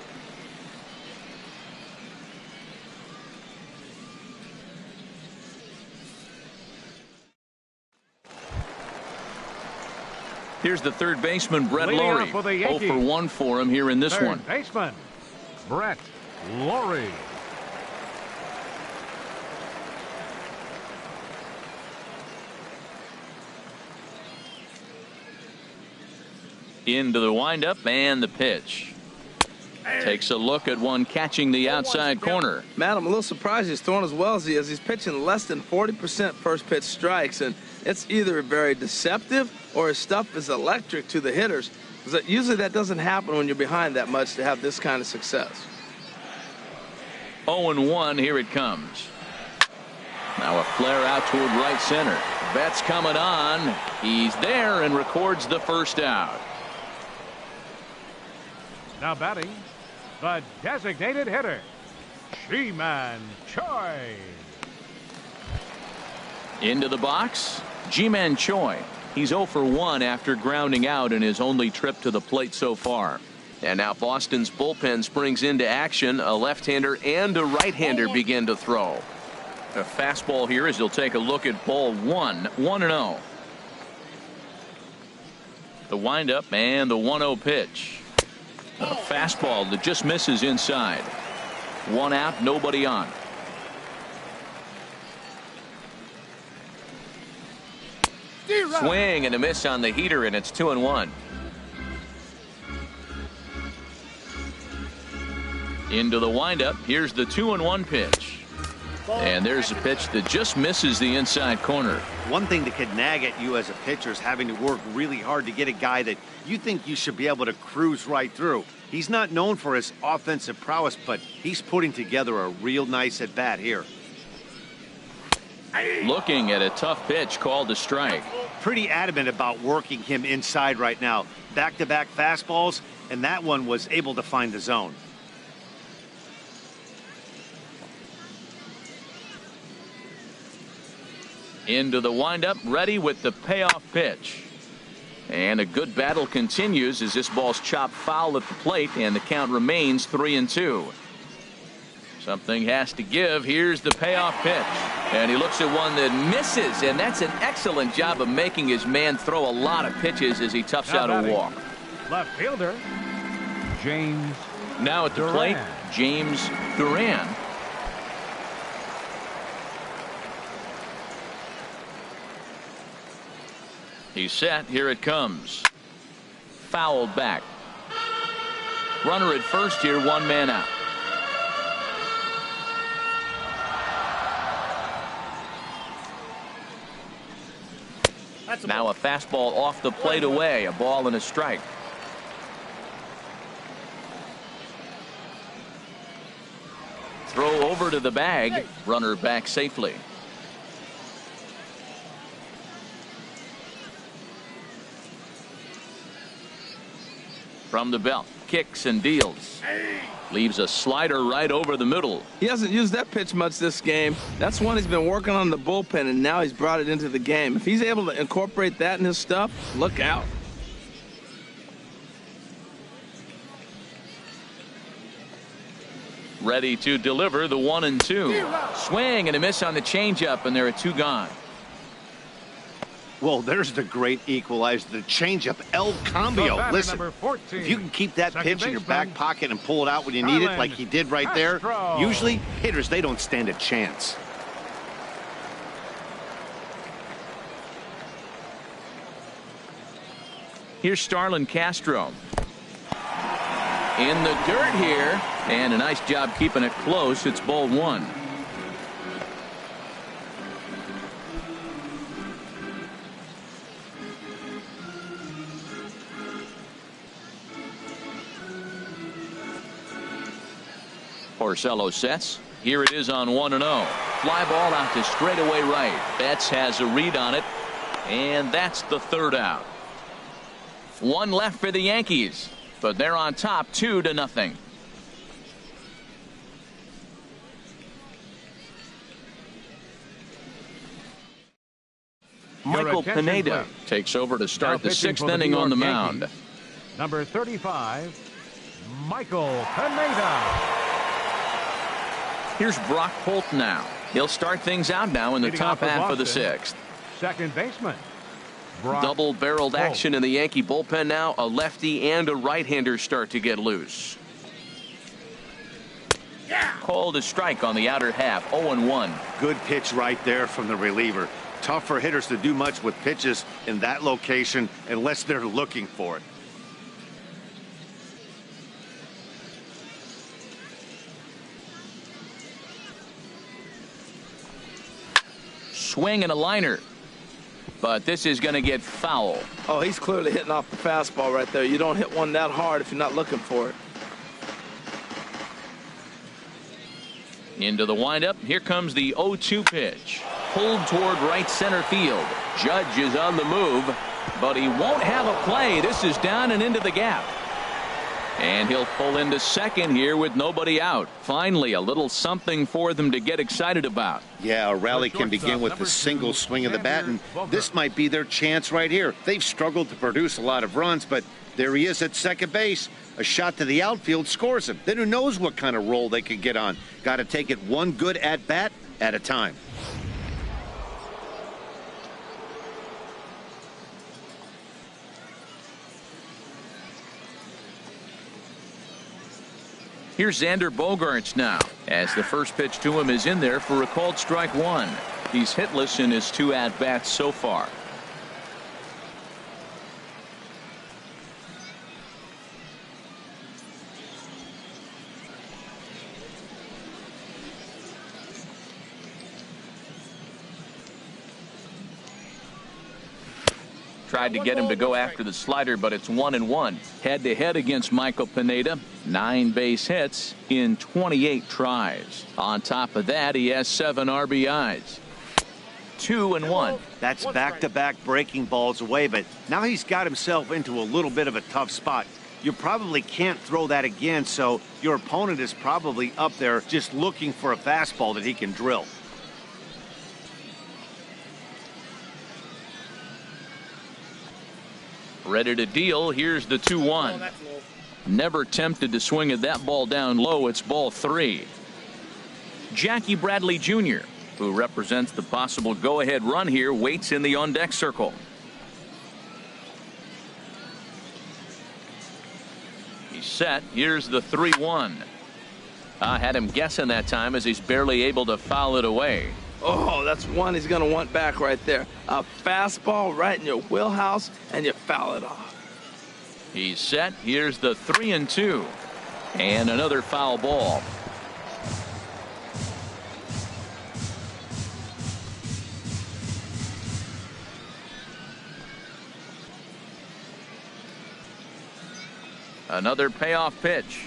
Here's the third baseman, Brett Lawrie. 0 for 1 for him here in this one.
Baseman, Brett Lawrie.
Into the windup and the pitch. Takes a look at one catching the outside corner.
Matt, I'm a little surprised he's throwing as well as he is. He's pitching less than 40% first pitch strikes, and it's either very deceptive or his stuff is electric to the hitters. Because usually that doesn't happen when you're behind that much to have this kind of success.
0-1, here it comes. Now a flare out toward right center. Betts coming on. He's there and records the first out.
Now batting, the designated hitter, Ji-Man Choi.
Into the box, Ji-Man Choi. He's 0 for 1 after grounding out in his only trip to the plate so far. And now Boston's bullpen springs into action. A left-hander and a right-hander begin to throw. A fastball here as he'll take a look at ball 1, 1-0. The windup and the 1-0 pitch. A fastball that just misses inside. 1 out, nobody on. Swing and a miss on the heater, and it's 2-1. Into the windup. Here's the 2-1 pitch. And there's a pitch that just misses the inside corner.
One thing that could nag at you as a pitcher is having to work really hard to get a guy that you think you should be able to cruise right through. He's not known for his offensive prowess, but he's putting together a real nice at bat here.
Looking at a tough pitch called a strike.
Pretty adamant about working him inside right now. Back-to-back fastballs, and that one was able to find the zone.
Into the windup, ready with the payoff pitch. And a good battle continues as this ball's chopped foul at the plate, and the count remains 3-2. Something has to give. Here's the payoff pitch. And he looks at one that misses, and that's an excellent job of making his man throw a lot of pitches as he toughs out a walk.
Left fielder, James
Now at the
Duran.
plate, James Duran. He's set. Here it comes. Fouled back. Runner at first here, 1 man out. Now a fastball off the plate away. A ball and a strike. Throw over to the bag. Runner back safely. From the belt, kicks and deals. Leaves a slider right over the middle.
He hasn't used that pitch much this game. That's one he's been working on the bullpen, and now he's brought it into the game. If he's able to incorporate that in his stuff, look out.
Ready to deliver the 1-2. Swing and a miss on the changeup, and there are 2 gone.
Well, there's the great equalizer, the changeup, El Cambio. Listen, if you can keep that pitch in your back pocket and pull it out when you need it like he did right there, usually hitters, they don't stand a chance.
Here's Starlin Castro. In the dirt here, and a nice job keeping it close. It's ball 1. Porcello sets. Here it is on 1-0. Fly ball out to straightaway right. Betts has a read on it, and that's the 3rd out. 1 left for the Yankees, but they're on top 2-0. Michael Pineda takes over to start the 6th inning on the mound.
Number 35, Michael Pineda.
Here's Brock Holt now. He'll start things out now in the top half of the 6th.
Second baseman.
Double-barreled action in the Yankee bullpen now. A lefty and a right-hander start to get loose. Called a strike on the outer half. 0-1.
Good pitch right there from the reliever. Tough for hitters to do much with pitches in that location unless they're looking for it.
Swing and a liner. but this is going to get foul.
Oh, he's clearly hitting off the fastball right there. You don't hit one that hard if you're not looking for it.
Into the windup. Here comes the 0-2 pitch. Pulled toward right center field. Judge is on the move, but he won't have a play. This is down and into the gap. And he'll pull into second here with nobody out. Finally, a little something for them to get excited about.
Yeah, a rally can begin with a single swing of the bat, and this might be their chance right here. They've struggled to produce a lot of runs, but there he is at second base. A shot to the outfield scores him. Then who knows what kind of roll they could get on. Got to take it one good at-bat at a time.
Here's Xander Bogaerts now, as the first pitch to him is in there for a called strike one. He's hitless in his 2 at-bats so far. Tried to get him to go after the slider, but it's 1-1. Head-to-head against Michael Pineda. 9 base hits in 28 tries. On top of that, he has 7 RBIs. 2-1.
That's back-to-back breaking balls away, but now he's got himself into a little bit of a tough spot. You probably can't throw that again, so your opponent is probably up there just looking for a fastball that he can drill.
Ready to deal. Here's the 2-1. Never tempted to swing at that ball down low. It's ball 3. Jackie Bradley Jr., who represents the possible go-ahead run here, waits in the on-deck circle. He's set. Here's the 3-1. I had him guessing that time as he's barely able to foul it away.
Oh, that's one he's going to want back right there. A fastball right in your wheelhouse, and you foul it off.
He's set. Here's the 3-2. And another foul ball. Another payoff pitch.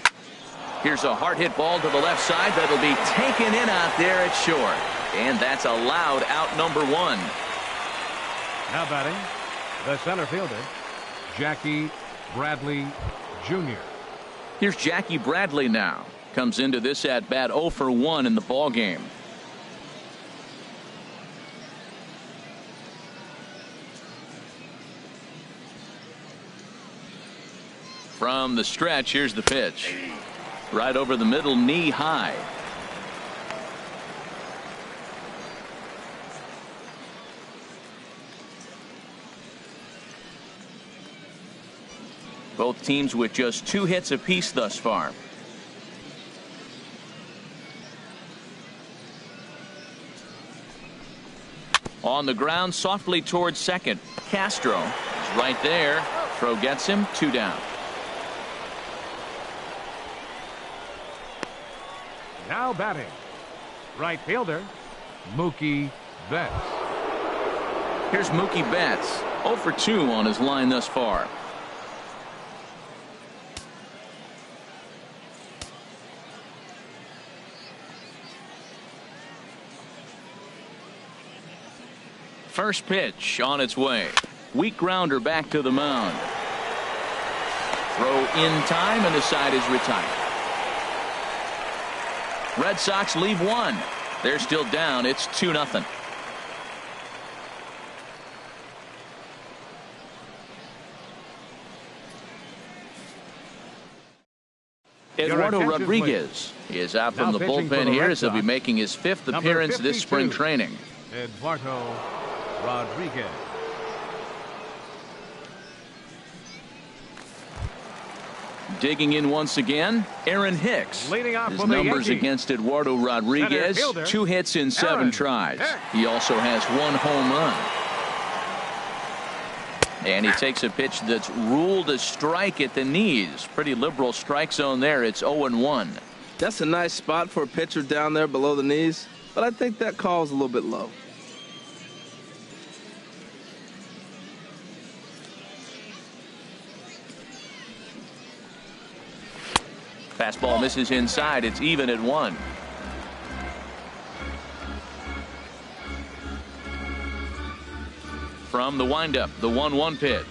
Here's a hard hit ball to the left side that'll be taken in out there at short. And that's a loud out number 1.
Now batting, the center fielder, Jackie Bradley Jr.
Here's Jackie Bradley now. Comes into this at bat 0 for 1 in the ball game. From the stretch, here's the pitch. Right over the middle, knee high. Both teams with just 2 hits apiece thus far. On the ground, softly towards second. Castro is right there. Throw gets him. 2 down.
Now batting, right fielder, Mookie Betts.
Here's Mookie Betts. 0 for 2 on his line thus far. First pitch on its way. Weak grounder back to the mound. Throw in time, and the side is retired. Red Sox leave 1. They're still down. It's 2-0. Eduardo Rodriguez is out from the bullpen here as he'll be making his 5th appearance this spring training.
Eduardo Rodriguez.
Digging in once again, Aaron Hicks.
Leading off
His
for the
numbers
Yankees,
against Eduardo Rodriguez,
fielder,
2 hits in 7
Aaron
tries.
Hicks.
He also has 1 home run. And he takes a pitch that's ruled a strike at the knees. Pretty liberal strike zone there. It's 0-1.
That's a nice spot for a pitcher down there below the knees, but I think that call is a little bit low.
Fastball misses inside. It's even at 1. From the windup, the 1-1 pitch.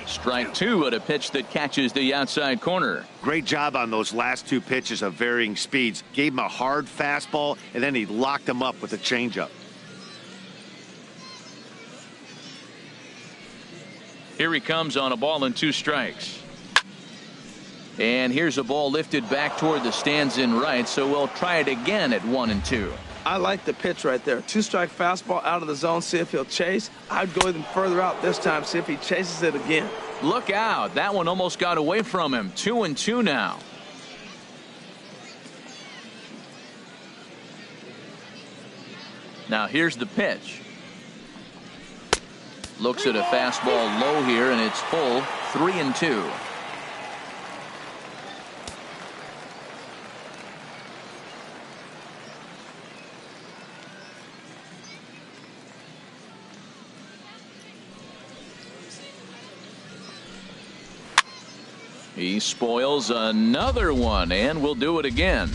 Strike 2 at a pitch that catches the outside corner.
Great job on those last 2 pitches of varying speeds. Gave him a hard fastball, and then he locked him up with a changeup.
Here he comes on a ball and 2 strikes. And here's a ball lifted back toward the stands in right, so we'll try it again at 1-2.
I like the pitch right there. 2-strike fastball out of the zone, see if he'll chase. I'd go even further out this time, see if he chases it again.
Look out. That one almost got away from him. 2-2 now. Now here's the pitch. Looks at a fastball low here, and it's full. 3-2. He spoils another one, and will do it again.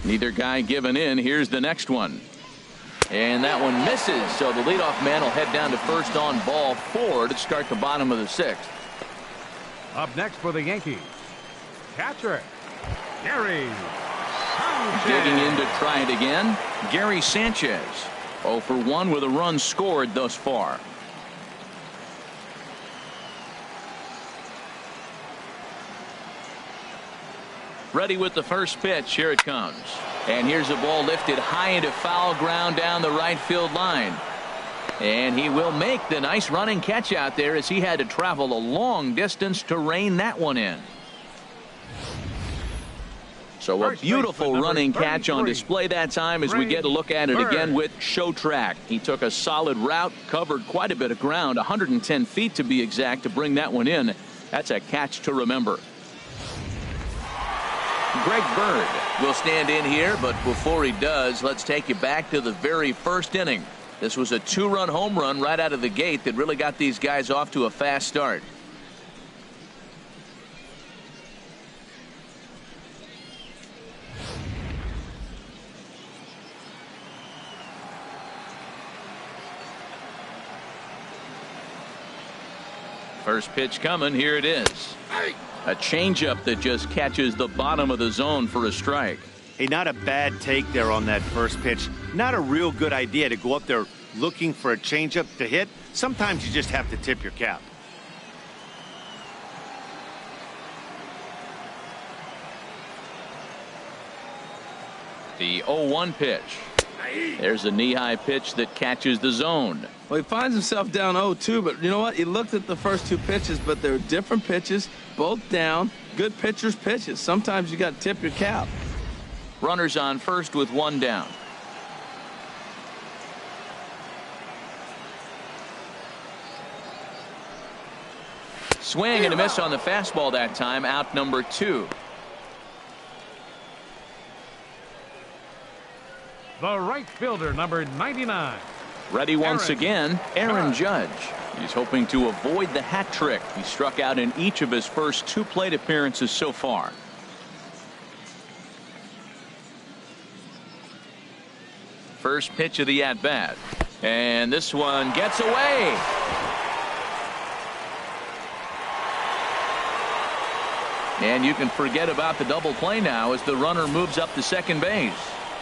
Neither guy giving in. Here's the next one. And that one misses, so the leadoff man will head down to first on ball 4 to start the bottom of the 6th.
Up next for the Yankees, catcher, Gary Sanchez.
Digging in to try it again, Gary Sanchez. 0 for 1 with a run scored thus far. Ready with the first pitch. Here it comes. And here's a ball lifted high into foul ground down the right field line. And he will make the nice running catch out there as he had to travel a long distance to rein that one in. So a beautiful running catch on display that time as we get a look at it again with Show Track. He took a solid route, covered quite a bit of ground, 110 feet to be exact, to bring that one in. That's a catch to remember. Greg Bird will stand in here, but before he does, let's take you back to the very first inning. This was a 2-run home run right out of the gate that really got these guys off to a fast start. First pitch coming. Here it is. A changeup that just catches the bottom of the zone for a strike.
Hey, not a bad take there on that first pitch. Not a real good idea to go up there looking for a changeup to hit. Sometimes you just have to tip your cap.
The 0-1 pitch. There's a knee-high pitch that catches the zone.
Well, he finds himself down 0-2, but you know what? He looked at the first 2 pitches, but they're different pitches, both down. Good pitchers' pitches. Sometimes you got to tip your cap.
Runners on first with 1 down. Swing and a miss on the fastball that time. Out number 2.
The right fielder, number 99.
Ready once again, Aaron Judge. He's hoping to avoid the hat trick. He struck out in each of his first 2 plate appearances so far. First pitch of the at-bat. And this one gets away. And you can forget about the double play now as the runner moves up to second base.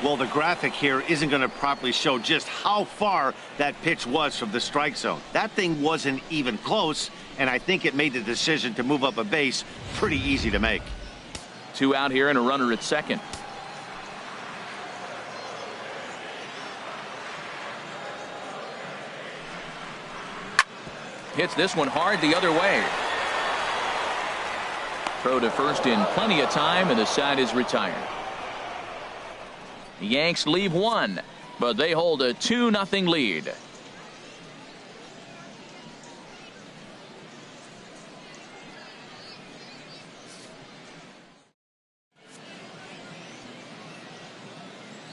Well, the graphic here isn't going to properly show just how far that pitch was from the strike zone. That thing wasn't even close, and I think it made the decision to move up a base pretty easy to make.
2 out here and a runner at second. Hits this one hard the other way. Throw to first in plenty of time, and the side is retired. The Yanks leave 1, but they hold a 2-0 lead.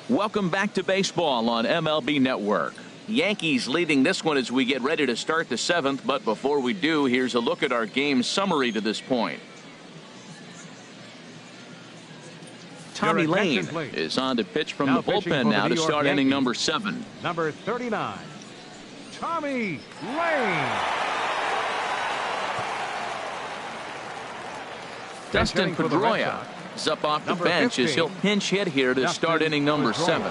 Welcome back to baseball on MLB Network. Yankees leading this one as we get ready to start the 7th. But before we do, here's a look at our game summary to this point. Tommy Lane is on to pitch from the bullpen now to start inning number 7.
Number 39, Tommy Lane.
Dustin Pedroia is up off the bench as he'll pinch hit here to start inning number 7.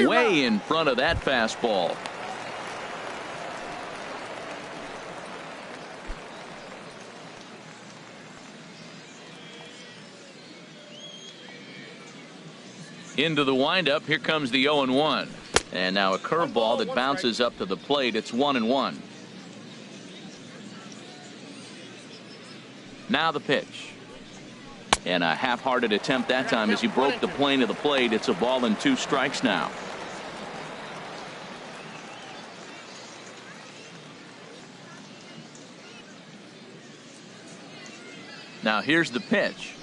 Way in front of that fastball. Into the windup. Here comes the 0-1. And now a curveball that bounces up to the plate. It's 1-1. Now the pitch. And a half-hearted attempt that time as he broke the plane of the plate. It's a ball and 2 strikes now. Now here's the pitch.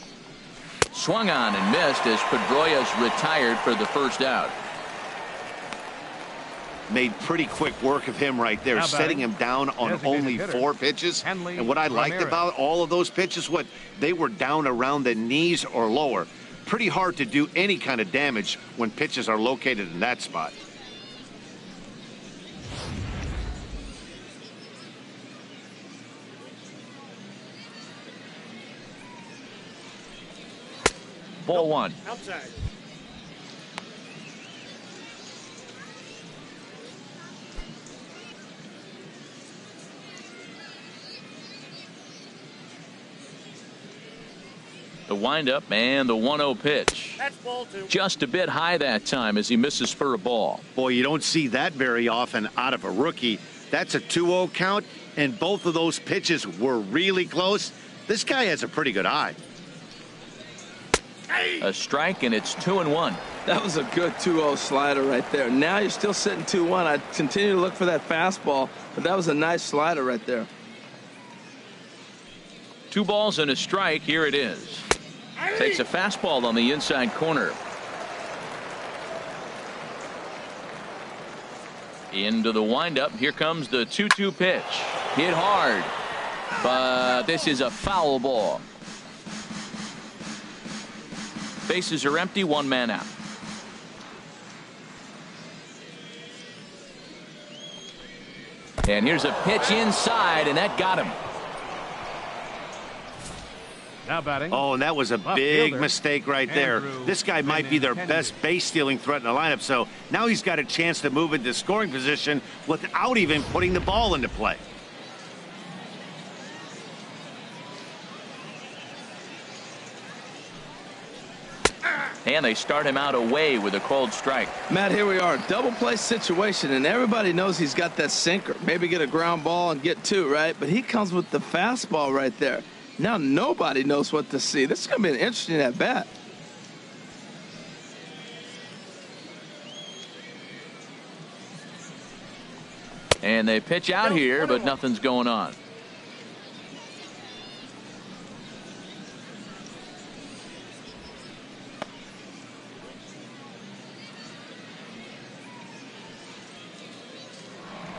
Swung on and missed as Pedroia's retired for the first out.
Made pretty quick work of him right there, setting him down on only 4 pitches. And what I liked about all of those pitches, they were down around the knees or lower. Pretty hard to do any kind of damage when pitches are located in that spot.
Ball 1.
Outside.
The windup and the 1-0 pitch.
That's ball 2.
Just a bit high that time as he misses for a ball.
Boy, you don't see that very often out of a rookie. That's a 2-0 count, and both of those pitches were really close. This guy has a pretty good eye.
A strike, and it's 2-1.
That was a good 2-0 slider right there. Now you're still sitting 2-1. I'd continue to look for that fastball, but that was a nice slider right there.
2 balls and a strike. Here it is. Takes a fastball on the inside corner. Into the windup. Here comes the 2-2 pitch. Hit hard, but this is a foul ball. Bases are empty, 1 man out. And here's a pitch inside, and that got him.
Now batting.
Oh, and that was a big mistake right there. This guy might be their best base stealing threat in the lineup, so now he's got a chance to move into scoring position without even putting the ball into play.
And they start him out away with a cold strike.
Matt, here we are, double play situation, and everybody knows he's got that sinker. Maybe get a ground ball and get 2, right? But he comes with the fastball right there. Now nobody knows what to see. This is going to be an interesting at bat.
And they pitch out here, but nothing's going on.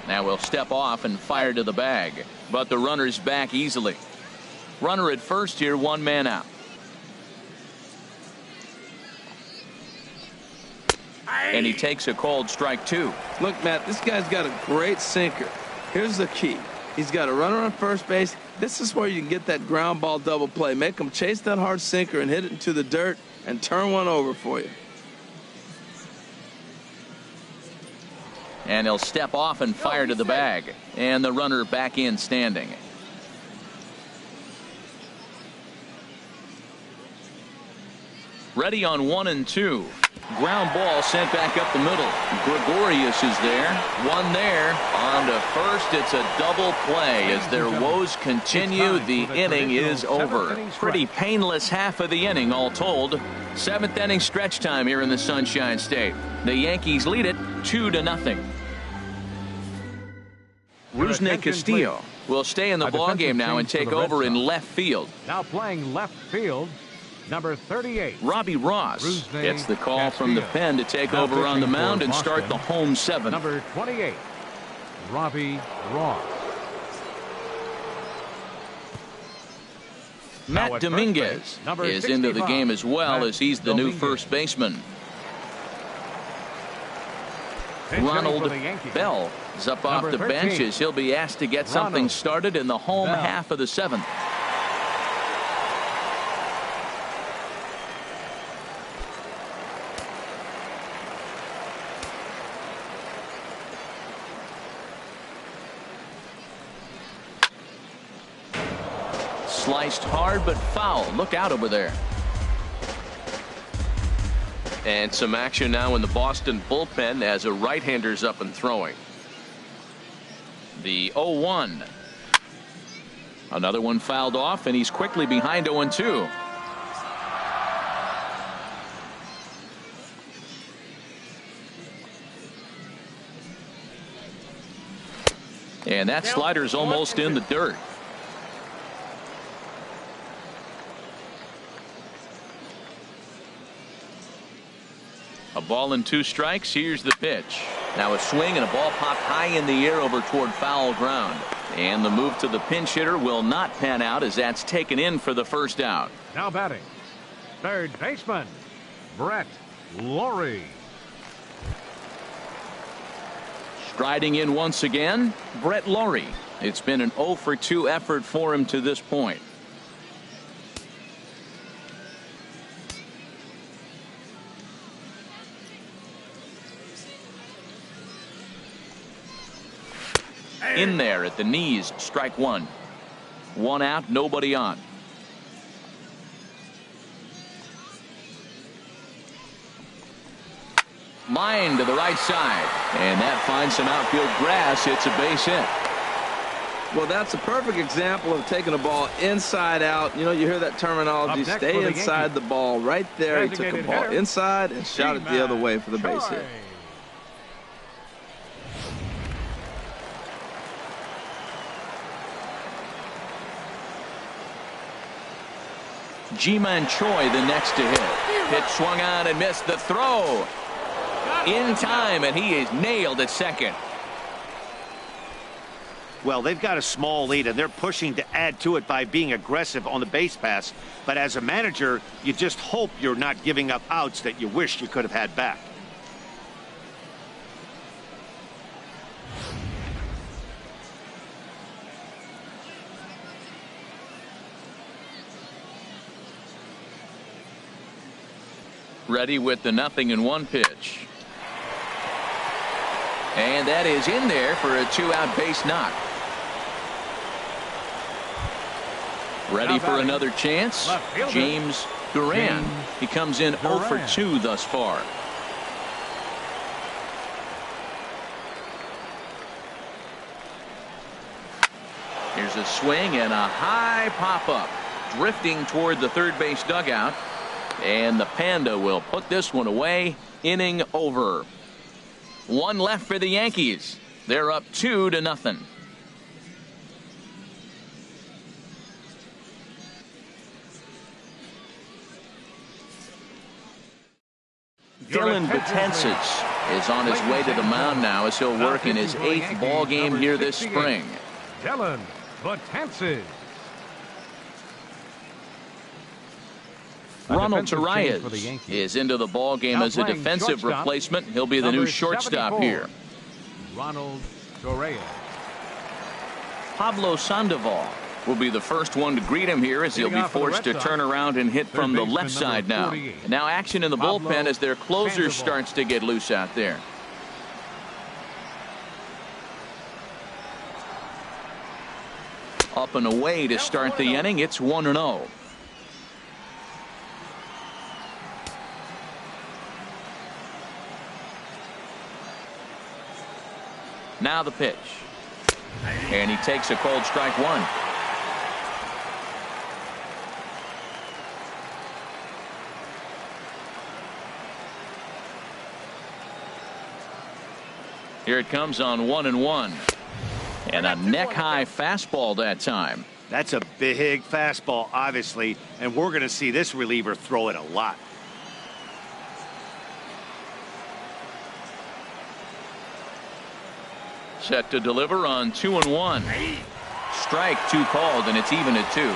Now we'll step off and fire to the bag, but the runner's back easily. Runner at first here, 1 man out. And he takes a cold strike 2.
Look, Matt, this guy's got a great sinker. Here's the key. He's got a runner on first base. This is where you can get that ground ball double play. Make him chase that hard sinker and hit it into the dirt and turn one over for you.
And he'll step off and fire to the bag. And the runner back in standing. Ready on 1 and 2. Ground ball sent back up the middle. Gregorius is there. 1 there. On to first. It's a double play as their woes continue. The inning is over. Pretty painless half of the inning all told. 7th inning stretch time here in the Sunshine State. The Yankees lead it 2-0. Rusney Castillo will stay in the ball game now and take over in left field.
Now playing left field, number 38.
Robbie Ross gets the call from the pen to take over on the mound and start the home 7th.
Number 28, Robbie Ross.
Matt Dominguez is into the game as well, as he's the new first baseman. Ronald Bell is up off the bench as he'll be asked to get something started in the home half of the 7th. Sliced hard but foul. Look out over there. And some action now in the Boston bullpen as a right-hander's up and throwing. The 0-1. Another one fouled off, and he's quickly behind 0-2. And that slider's almost in the dirt. A ball and 2 strikes. Here's the pitch. Now a swing and a ball popped high in the air over toward foul ground. And the move to the pinch hitter will not pan out as that's taken in for the first out.
Now batting, third baseman, Brett Lawrie.
Striding in once again, Brett Lawrie. It's been an 0 for 2 effort for him to this point. In there at the knees, strike 1. 1 out, nobody on. Line to the right side, and that finds some outfield grass. It's a base hit.
Well, that's a perfect example of taking a ball inside out. You know, you hear that terminology, stay inside the ball. Right there, he took a ball inside and shot it the other way for the base hit.
Ji-Man Choi the next to hit. Pitch swung on and missed the throw. In time, and he is nailed at second.
Well, they've got a small lead, and they're pushing to add to it by being aggressive on the base pass. But as a manager, you just hope you're not giving up outs that you wish you could have had back.
Ready with the 0-1 pitch. And that is in there for a 2-out base knock. Ready for another chance. James Duran. He comes in 0 for 2 thus far. Here's a swing and a high pop-up. Drifting toward the third base dugout. And the Panda will put this one away. Inning over. 1 left for the Yankees. They're up 2-0. Dylan Betances is on his way to the mound now as he'll work in his 8th ball game here this spring.
Dylan Betances.
Ronald Torreyes is into the ball game as a defensive replacement. He'll be the new shortstop here.
Ronald Torreyes.
Pablo Sandoval will be the first one to greet him here as he'll be forced to turn around and hit from the left side now. And now action in the bullpen as their closer starts to get loose out there. Up and away to start the inning. It's 1-0. Now the pitch. And he takes a cold strike 1. Here it comes on 1-1. And a neck-high fastball that time.
That's a big fastball, obviously, and we're going to see this reliever throw it a lot.
Set to deliver on 2-1. Strike 2 called, and it's even at 2.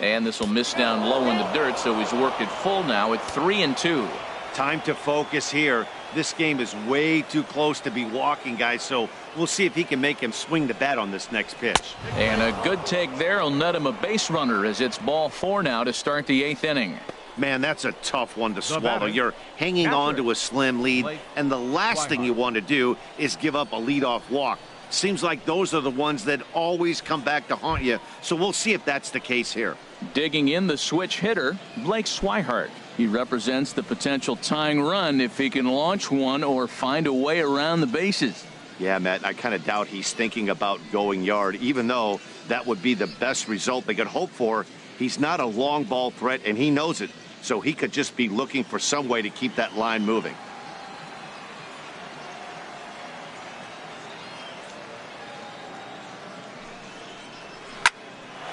And this will miss down low in the dirt, so he's worked it full now at 3-2.
Time to focus here. This game is way too close to be walking, guys, so we'll see if he can make him swing the bat on this next pitch.
And a good take there will net him a base runner as it's ball 4 now to start the 8th inning.
Man, that's a tough one to swallow. You're hanging on to a slim lead, and the last thing you want to do is give up a leadoff walk. Seems like those are the ones that always come back to haunt you, so we'll see if that's the case here.
Digging in the switch hitter, Blake Swihart. He represents the potential tying run if he can launch one or find a way around the bases.
Yeah, Matt, I kind of doubt he's thinking about going yard, even though that would be the best result they could hope for. He's not a long ball threat, and he knows it, so he could just be looking for some way to keep that line moving.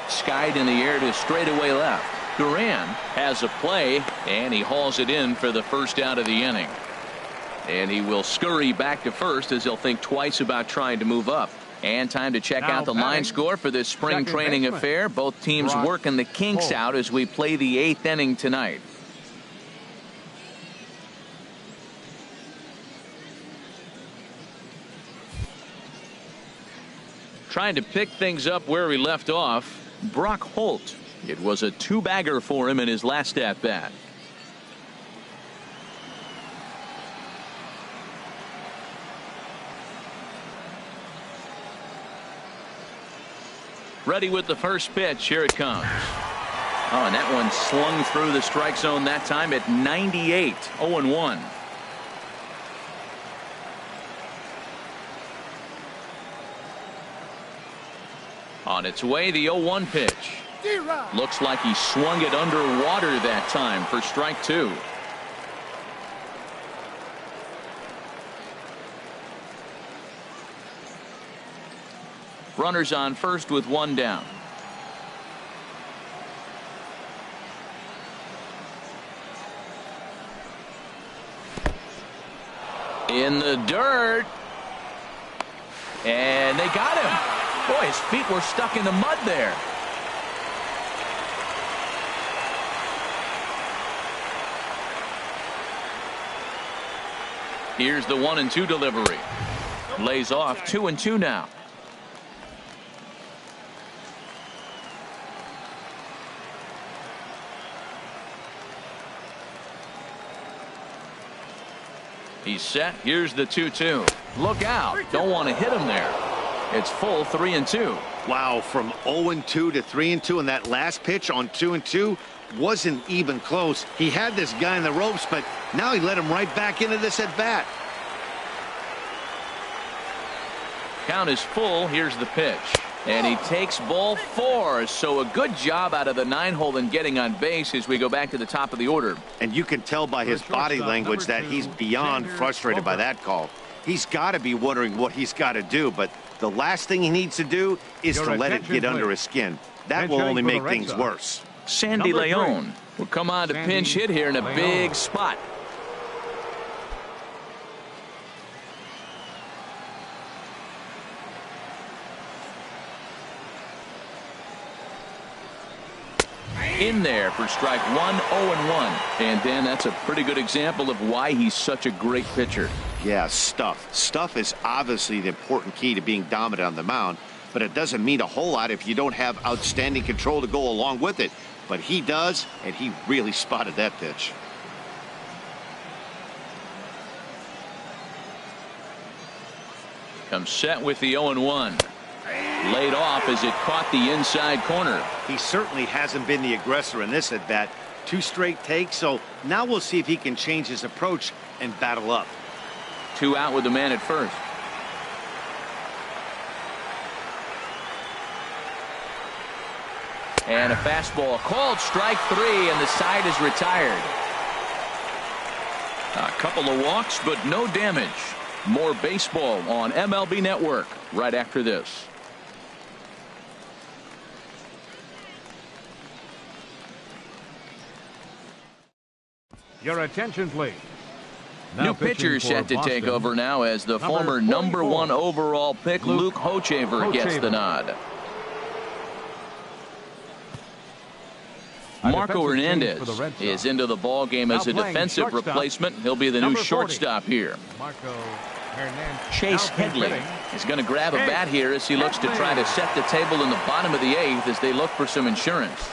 Skied in the air to straightaway left. Duran has a play, and he hauls it in for the first out of the inning. And he will scurry back to first as he'll think twice about trying to move up. And time to check out the line score for this spring training affair. Both teams working the kinks out as we play the 8th inning tonight. Trying to pick things up where we left off, Brock Holt. It was a 2-bagger for him in his last at bat. Ready with the first pitch. Here it comes. Oh, and that one slung through the strike zone that time at 98. 0-1. On its way, the 0-1 pitch. Looks like he swung it underwater that time for strike 2. Runners on first with 1 down. In the dirt. And they got him. Boy, his feet were stuck in the mud there. Here's the 1-2 delivery. Lays off 2-2 now. He's set. Here's the 2-2. Look out. Don't want to hit him there. It's full 3-2.
Wow, from 0-2 to 3-2, and that last pitch on 2-2 wasn't even close. He had this guy in the ropes, but now he let him right back into this at bat.
Count is full. Here's the pitch. And he takes ball 4. So a good job out of the 9-hole in getting on base as we go back to the top of the order.
And you can tell by his body language that he's beyond frustrated by that call. He's got to be wondering what he's got to do, but the last thing he needs to do is to let it get under his skin. That will only make things worse.
Sandy Leon will come on to pinch hit here in a big spot. In there for strike 1, 0-1. And Dan, that's a pretty good example of why he's such a great pitcher.
Yeah, stuff. Stuff is obviously the important key to being dominant on the mound, but it doesn't mean a whole lot if you don't have outstanding control to go along with it. But he does, and he really spotted that pitch.
Comes set with the 0-1. Laid off as it caught the inside corner.
He certainly hasn't been the aggressor in this at bat. 2 straight takes, so now we'll see if he can change his approach and battle up.
2 out with the man at first. And a fastball called strike 3, and the side is retired. A couple of walks, but no damage. More baseball on MLB Network right after this.
Your attention, please.
New pitcher set to take over now as the former number 1 overall pick Luke Hochevar gets the nod. Marco Hernandez is into the ball game as a defensive replacement. He'll be the new shortstop here. Chase Headley is going to grab a bat here as he looks to try to set the table in the bottom of the 8th as they look for some insurance.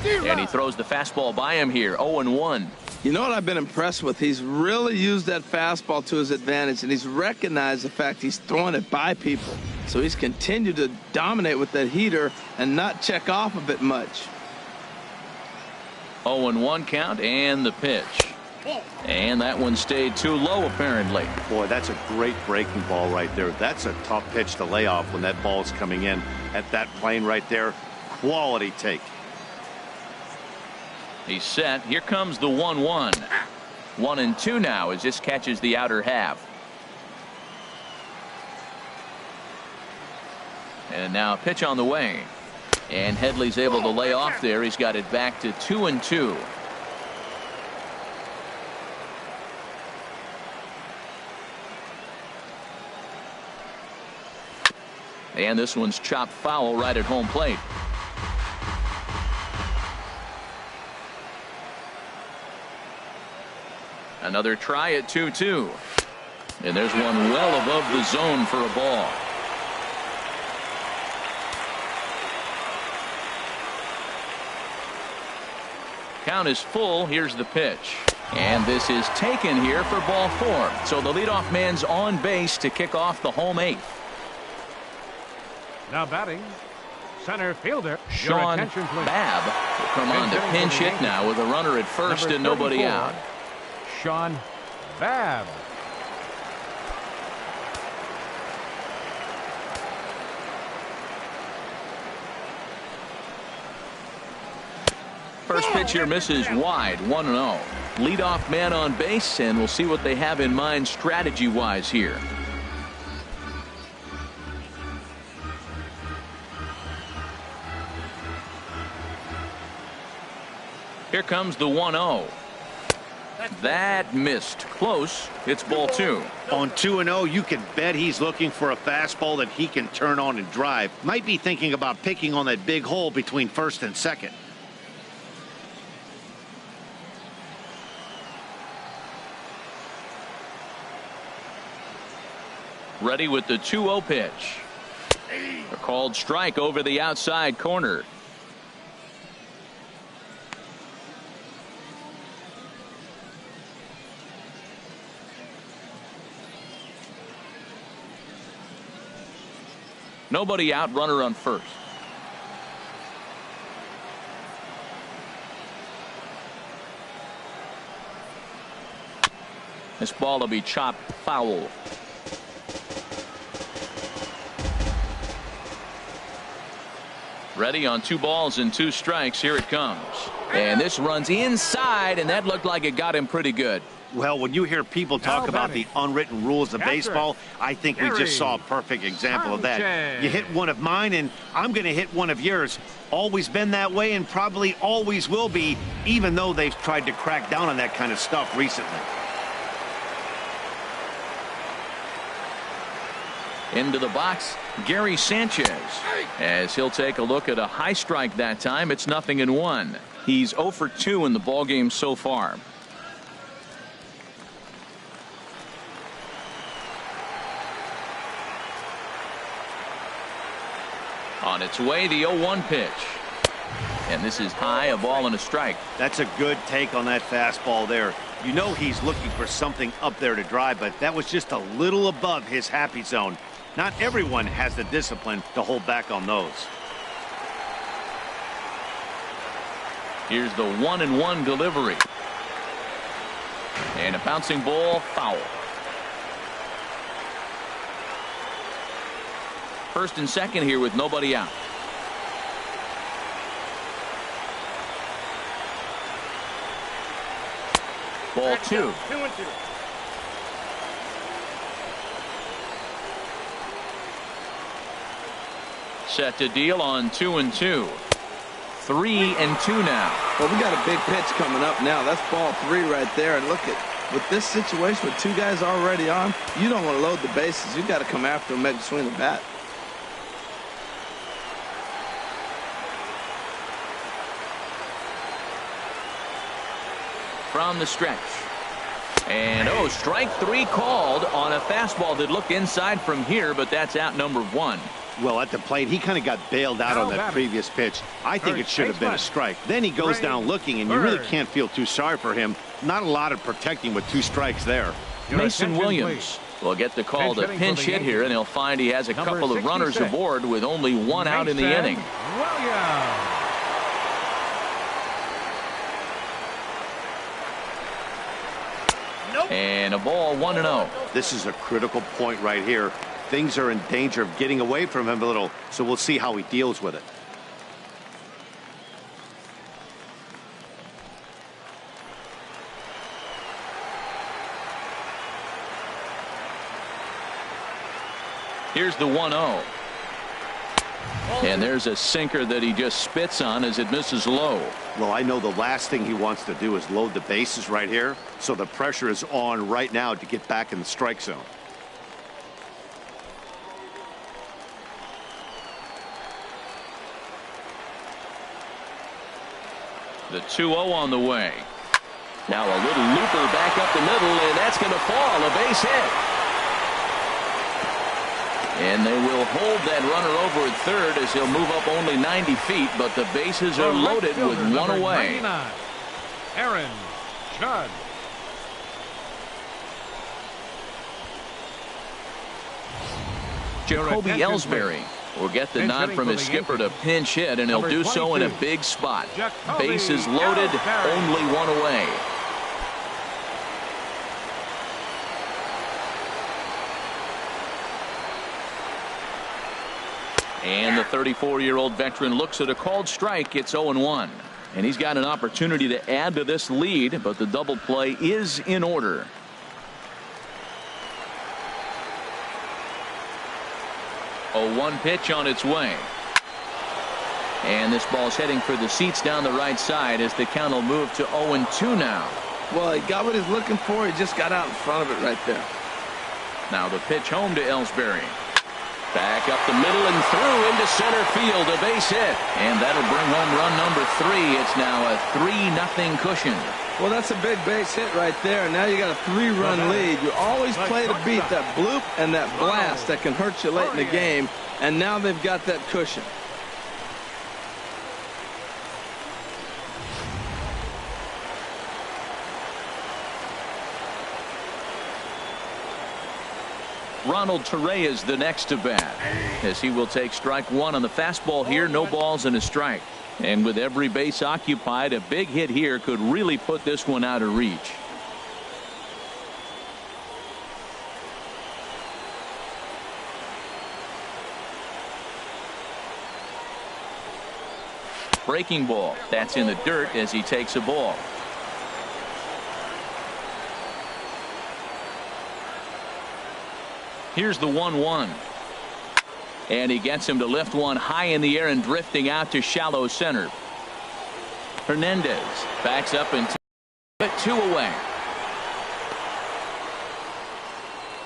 And he throws the fastball by him here, 0-1.
You know what I've been impressed with? He's really used that fastball to his advantage, and he's recognized the fact he's throwing it by people. So he's continued to dominate with that heater and not check off of it much.
0-1 count and the pitch. And that one stayed too low, apparently.
Boy, that's a great breaking ball right there. That's a tough pitch to lay off when that ball's coming in at that plane right there. Quality take.
He's set. Here comes the 1-1. 1-2 now as this catches the outer half. And now a pitch on the way. And Headley's able to lay off there. He's got it back to 2-2. And this one's chopped foul right at home plate. Another try at 2-2. And there's one well above the zone for a ball. Count is full. Here's the pitch. And this is taken here for ball 4. So the leadoff man's on base to kick off the home 8th.
Now batting, center fielder
Sean Babb will come on to pinch hit now with a runner at first and nobody out.
Sean Babb.
First pitch here misses wide, 1-0. Leadoff man on base, and we'll see what they have in mind strategy-wise here. Here comes the 1-0. That missed. Close. It's ball 2.
On 2-0, you can bet he's looking for a fastball that he can turn on and drive. Might be thinking about picking on that big hole between first and second.
Ready with the 2-0 pitch. A called strike over the outside corner. Nobody out, runner on first. This ball will be chopped foul. Ready on 2 balls and 2 strikes. Here it comes. And this runs inside, and that looked like it got him pretty good.
Well, when you hear people talk about the unwritten rules of baseball, I think we just saw a perfect example of that. You hit one of mine, and I'm going to hit one of yours. Always been that way and probably always will be, even though they've tried to crack down on that kind of stuff recently.
Into the box, Gary Sanchez, as he'll take a look at a high strike that time. It's 0-1. He's 0 for 2 in the ballgame so far. On its way, the 0-1 pitch. And this is high, a ball and a strike.
That's a good take on that fastball there. You know he's looking for something up there to drive, but that was just a little above his happy zone. Not everyone has the discipline to hold back on those.
Here's the 1-1 delivery. And a bouncing ball, foul. first and second here with nobody out. Ball 2.
2-2.
Set to deal on 2-2. 3-2 now.
Well, we got a big pitch coming up now. That's ball 3 right there. And look at, with this situation with 2 guys already on, you don't want to load the bases. You got to come after him, make him swing the bat.
From the stretch. And strike 3 called on a fastball that looked inside from here, but that's out number 1.
Well, at the plate, he kind of got bailed out on that previous pitch. I think it should have been a strike. Then he goes down looking, and you really can't feel too sorry for him. Not a lot of protecting with 2 strikes there.
Mason Williams will get the call to pinch hit here, and he'll find he has a couple of runners aboard with only 1 out in the inning. And a ball 1-0.
This is a critical point right here. Things are in danger of getting away from him a little, so we'll see how he deals with it.
Here's the 1-0. And there's a sinker that he just spits on as it misses low.
Well, I know the last thing he wants to do is load the bases right here, so the pressure is on right now to get back in the strike zone.
The 2-0 on the way. Now a little looper back up the middle, and that's going to fall. A base hit. And they will hold that runner over at third as he'll move up only 90 feet, but the bases are loaded with 1 away.
Aaron Judd.
Jacoby Ellsbury will get the nod from his skipper to pinch hit, and he'll do so in a big spot. Bases loaded, only 1 away. And the 34-year-old veteran looks at a called strike. It's 0-1. And he's got an opportunity to add to this lead, but the double play is in order. A 1 pitch on its way. And this ball's heading for the seats down the right side as the count will move to 0-2 now.
Well, he got what he's looking for. He just got out in front of it right there.
Now the pitch home to Ellsbury. Back up the middle and through into center field. A base hit. And that'll bring home run number 3. It's now a 3-0 cushion.
Well, that's a big base hit right there. Now you got a 3-run lead. You always play to beat that bloop and that blast that can hurt you late in the game. And now they've got that cushion.
Ronald Torre is the next to bat, as he will take strike 1 on the fastball here. No balls and a strike. And with every base occupied, a big hit here could really put this one out of reach. Breaking ball. That's in the dirt as he takes a ball. Here's the 1-1. And he gets him to lift one high in the air and drifting out to shallow center. Hernandez backs up and 2 away.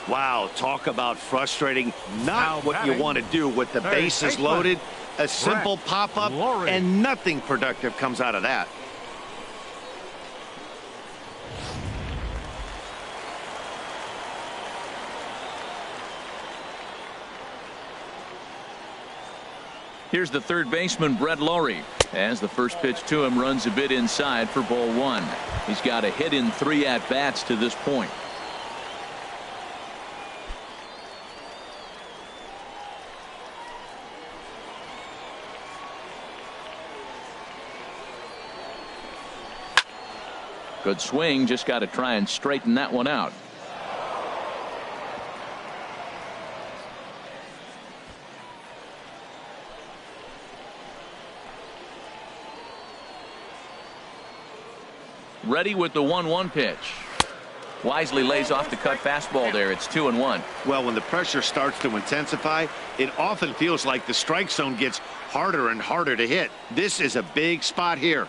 Wow, talk about frustrating. Not what you want to do with the bases loaded. A simple pop-up and nothing productive comes out of that.
Here's the third baseman, Brett Lowry, as the first pitch to him runs a bit inside for ball 1. He's got a hit in 3 at-bats to this point. Good swing, just got to try and straighten that one out. Ready with the 1-1 pitch. Wisely lays off the cut fastball there. It's 2-1.
Well, when the pressure starts to intensify, it often feels like the strike zone gets harder and harder to hit. This is a big spot here.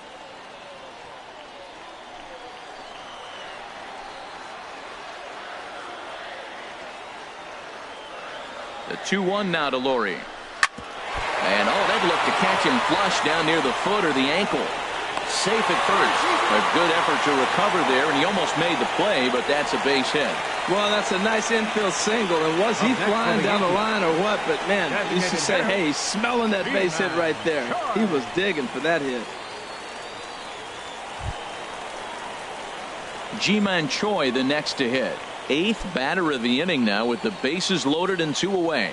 The 2-1 now to Laurie. And they'd look to catch him flush down near the foot or the ankle. Safe at first. A good effort to recover there, and he almost made the play, but that's a base hit.
Well, that's a nice infield single, and was he flying down the line or what? But, man, you should say, hey, he's smelling that base hit right there. He was digging for that hit.
Ji-Man Choi the next to hit. 8th batter of the inning now with the bases loaded and 2 away.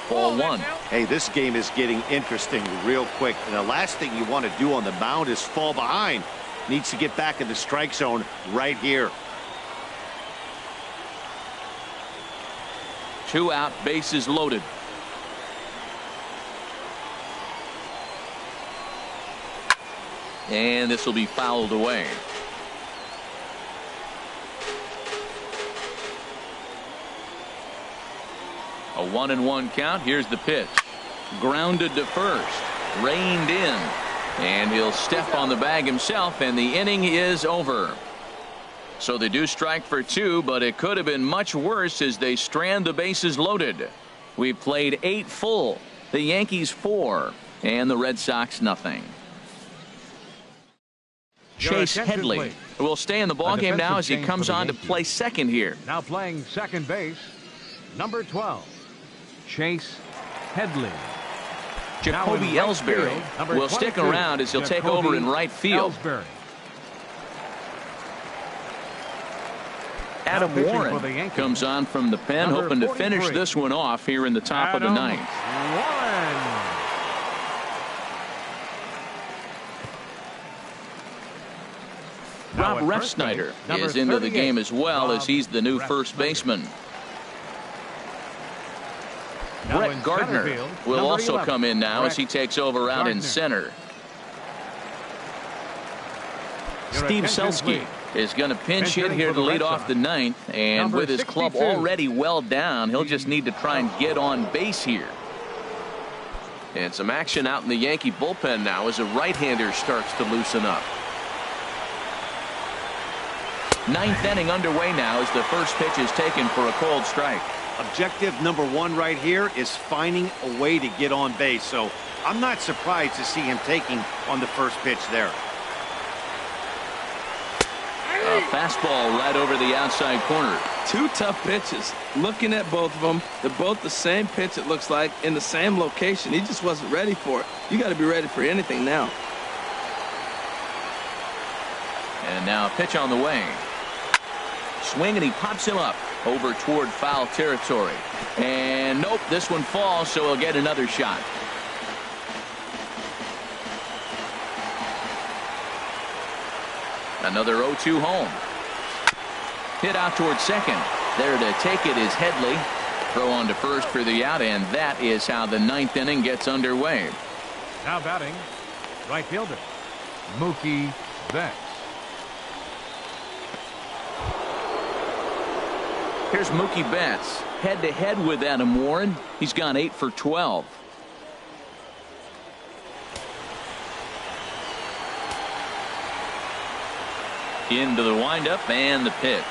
Ball 1.
Hey, this game is getting interesting real quick. And the last thing you want to do on the mound is fall behind. Needs to get back in the strike zone right here.
2 out, bases loaded. And this will be fouled away. A 1-1 count. Here's the pitch. Grounded to first. Reined in. And he'll step on the bag himself, and the inning is over. So they do strike for 2, but it could have been much worse as they strand the bases loaded. We've played 8 full. The Yankees 4. And the Red Sox nothing. Chase Headley will stay in the ballgame now as he comes on to play second here.
Now playing second base, number 12, Chase Headley.
Jacoby Ellsbury will stick around as he'll take over in right field. Adam Warren comes on from the pen, hoping to finish this one off here in the top of the 9th. Rob Refsnyder is into the game as well, as he's the new first baseman. Brett Gardner will also come in now as he takes over out in center. Steve Selski is going to pinch hit here to lead off the 9th, and with his club already well down, he'll just need to try and get on base here. And some action out in the Yankee bullpen now as a right-hander starts to loosen up. 9th inning underway now as the first pitch is taken for a cold strike.
Objective number 1 right here is finding a way to get on base. So I'm not surprised to see him taking on the first pitch there.
A fastball right over the outside corner.
2 tough pitches. Looking at both of them, they're both the same pitch, it looks like, in the same location. He just wasn't ready for it. You got to be ready for anything now.
And now a pitch on the way. Swing, and he pops him up over toward foul territory. And nope, this one falls, so he'll get another shot. Another 0-2 home. Hit out toward second. There to take it is Headley. Throw on to first for the out, and that is how the 9th inning gets underway.
Now batting, right fielder, Mookie Betts.
Here's Mookie Betts head-to-head with Adam Warren. He's gone 8 for 12. Into the windup and the pitch.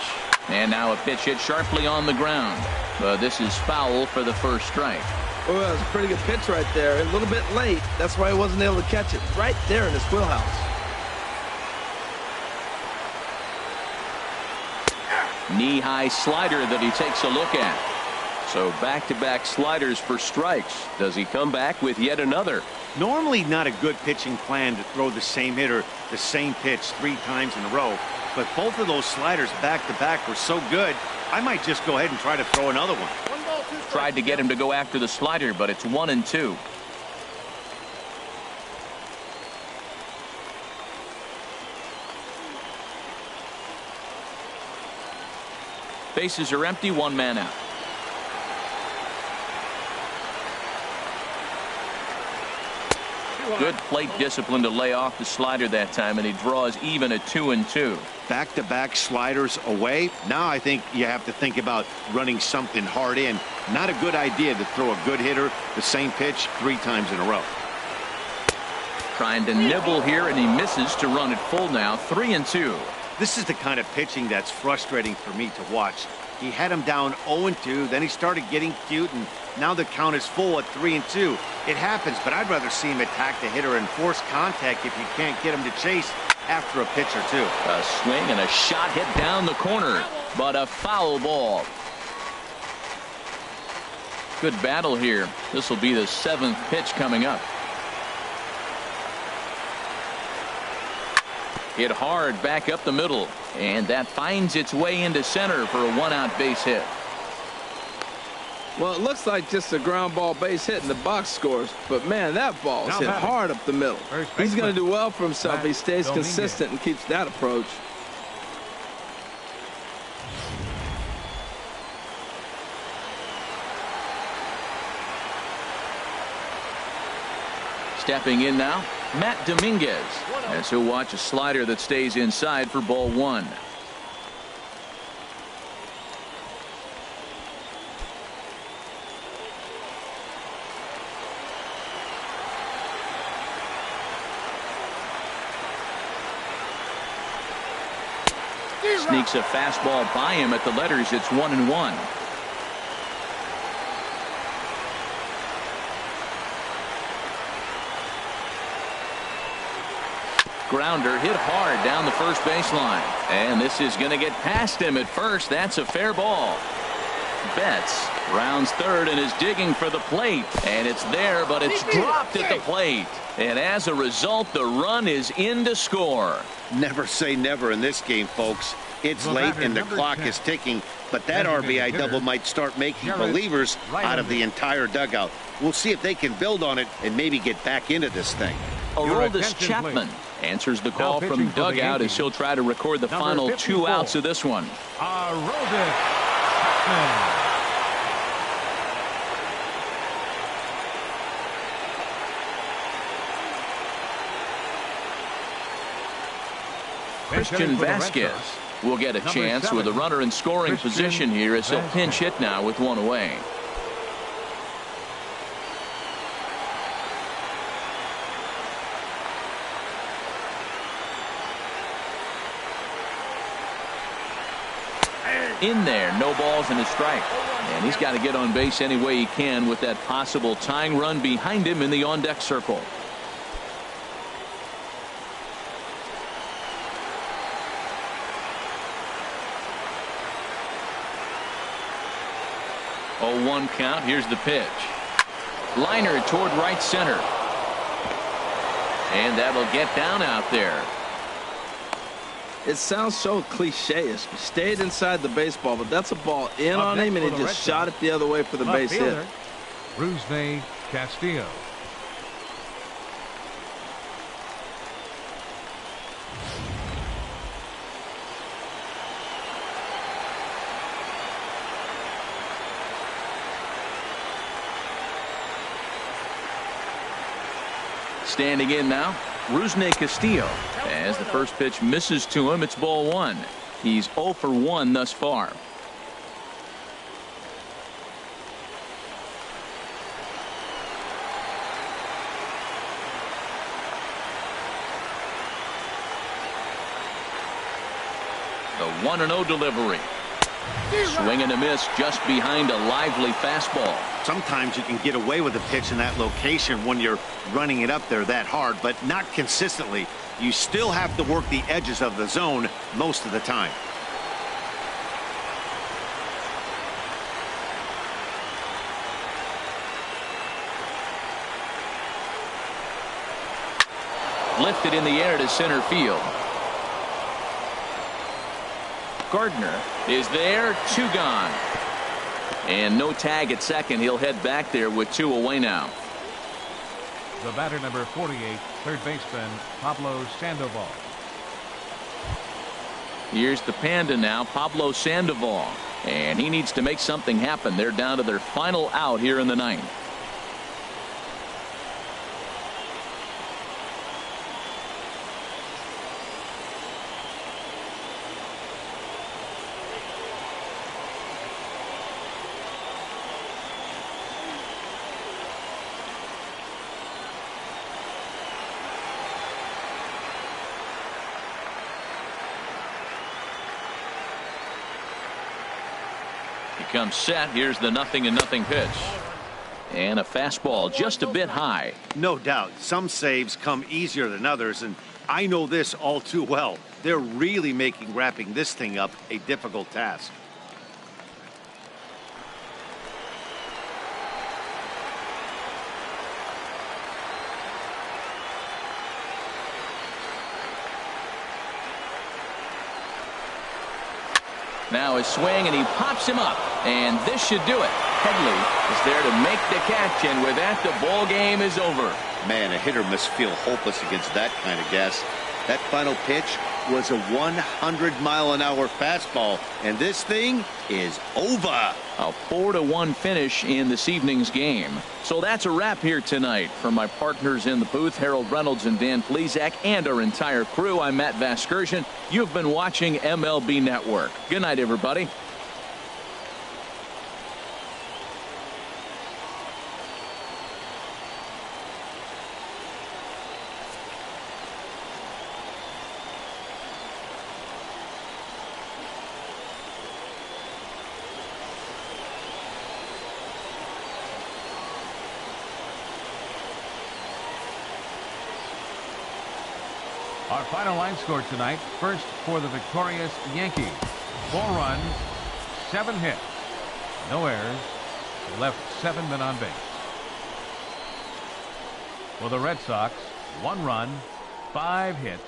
And now a pitch hit sharply on the ground. But this is foul for the first strike.
Oh, that was a pretty good pitch right there. A little bit late. That's why he wasn't able to catch it right there in his wheelhouse.
Knee-high slider that he takes a look at. So back-to-back sliders for strikes. Does he come back with yet another?
Normally not a good pitching plan to throw the same hitter the same pitch 3 times in a row, but both of those sliders back-to-back were so good, I might just go ahead and try to throw another one.
Tried to get him to go after the slider, but it's 1-2. Bases are empty, 1 man out. Good plate discipline to lay off the slider that time, and he draws even at 2-2.
Back-to-back sliders away. Now I think you have to think about running something hard in. Not a good idea to throw a good hitter the same pitch 3 times in a row.
Trying to nibble here, and he misses to run it full now, 3-2.
This is the kind of pitching that's frustrating for me to watch. He had him down 0-2, then he started getting cute, and now the count is full at 3-2. It happens, but I'd rather see him attack the hitter and force contact if you can't get him to chase after a pitch or two.
A swing and a shot hit down the corner, but a foul ball. Good battle here. This will be the 7th pitch coming up. Hit hard back up the middle, and that finds its way into center for a 1-out base hit.
Well, it looks like just a ground ball base hit and the box scores, but man, that ball is hit hard up the middle. He's going to do well for himself if he stays consistent and keeps that approach.
Stepping in now, Matt Dominguez, as he'll watch a slider that stays inside for ball 1. Sneaks a fastball by him at the letters. It's 1-1. Grounder hit hard down the first baseline, and this is going to get past him at first. That's a fair ball. Betts rounds third and is digging for the plate, and it's there, but it's dropped at the plate, and as a result the run is in to score.
Never say never in this game, folks. It's late and the clock is ticking, but that RBI double might start making believers out of the entire dugout. We'll see if they can build on it and maybe get back into this thing.
Aroldis Chapman answers the call from dugout as he'll try to record the final 2 outs of this one.
Aroldis Chapman.
Christian Vasquez will get a chance with a runner in scoring position here as he'll pinch hit now with 1 away. In there, no balls and a strike. And he's got to get on base any way he can with that possible tying run behind him in the on-deck circle. Oh, 1 count. Here's the pitch. Liner toward right center. And that'll get down out there.
It sounds so cliche-ish. He stayed inside the baseball, but that's a ball in on him, and he just shot it the other way for the base hit.
Rusney Castillo.
Standing in now, Rusney Castillo. As the first pitch misses to him, it's ball 1. He's 0 for 1 thus far. The 1-0 delivery. Swing and a miss just behind a lively fastball.
Sometimes you can get away with a pitch in that location when you're running it up there that hard, but not consistently. You still have to work the edges of the zone most of the time.
Lifted in the air to center field. Gardner is there, 2 gone. And no tag at second. He'll head back there with 2 away now.
The batter, number 48, third baseman Pablo Sandoval.
Here's the Panda now, Pablo Sandoval. And he needs to make something happen. They're down to their final out here in the 9th. comes set. Here's the 0-0 pitch. And a fastball just a bit high.
No doubt. Some saves come easier than others, and I know this all too well. They're really making wrapping this thing up a difficult task.
Now his swing, and he pops him up, and this should do it. Headley is there to make the catch, and with that, the ball game is over.
Man, a hitter must feel hopeless against that kind of gas. That final pitch was a 100-mile-an-hour fastball, and this thing is over.
A 4-1 finish in this evening's game. So that's a wrap here tonight. For my partners in the booth, Harold Reynolds and Dan Plesac, and our entire crew, I'm Matt Vasgersian. You've been watching MLB Network. Good night, everybody.
Our final line score tonight. First for the victorious Yankees. 4 runs, 7 hits, no errors. They left 7 men on base. For the Red Sox, 1 run, 5 hits,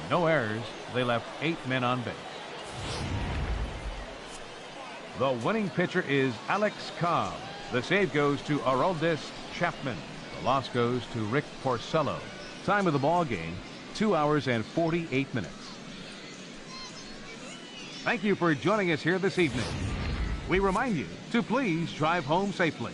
no errors. They left 8 men on base. The winning pitcher is Alex Cobb. The save goes to Aroldis Chapman. The loss goes to Rick Porcello. Time of the ball game, 2 hours and 48 minutes. Thank you for joining us here this evening. We remind you to please drive home safely.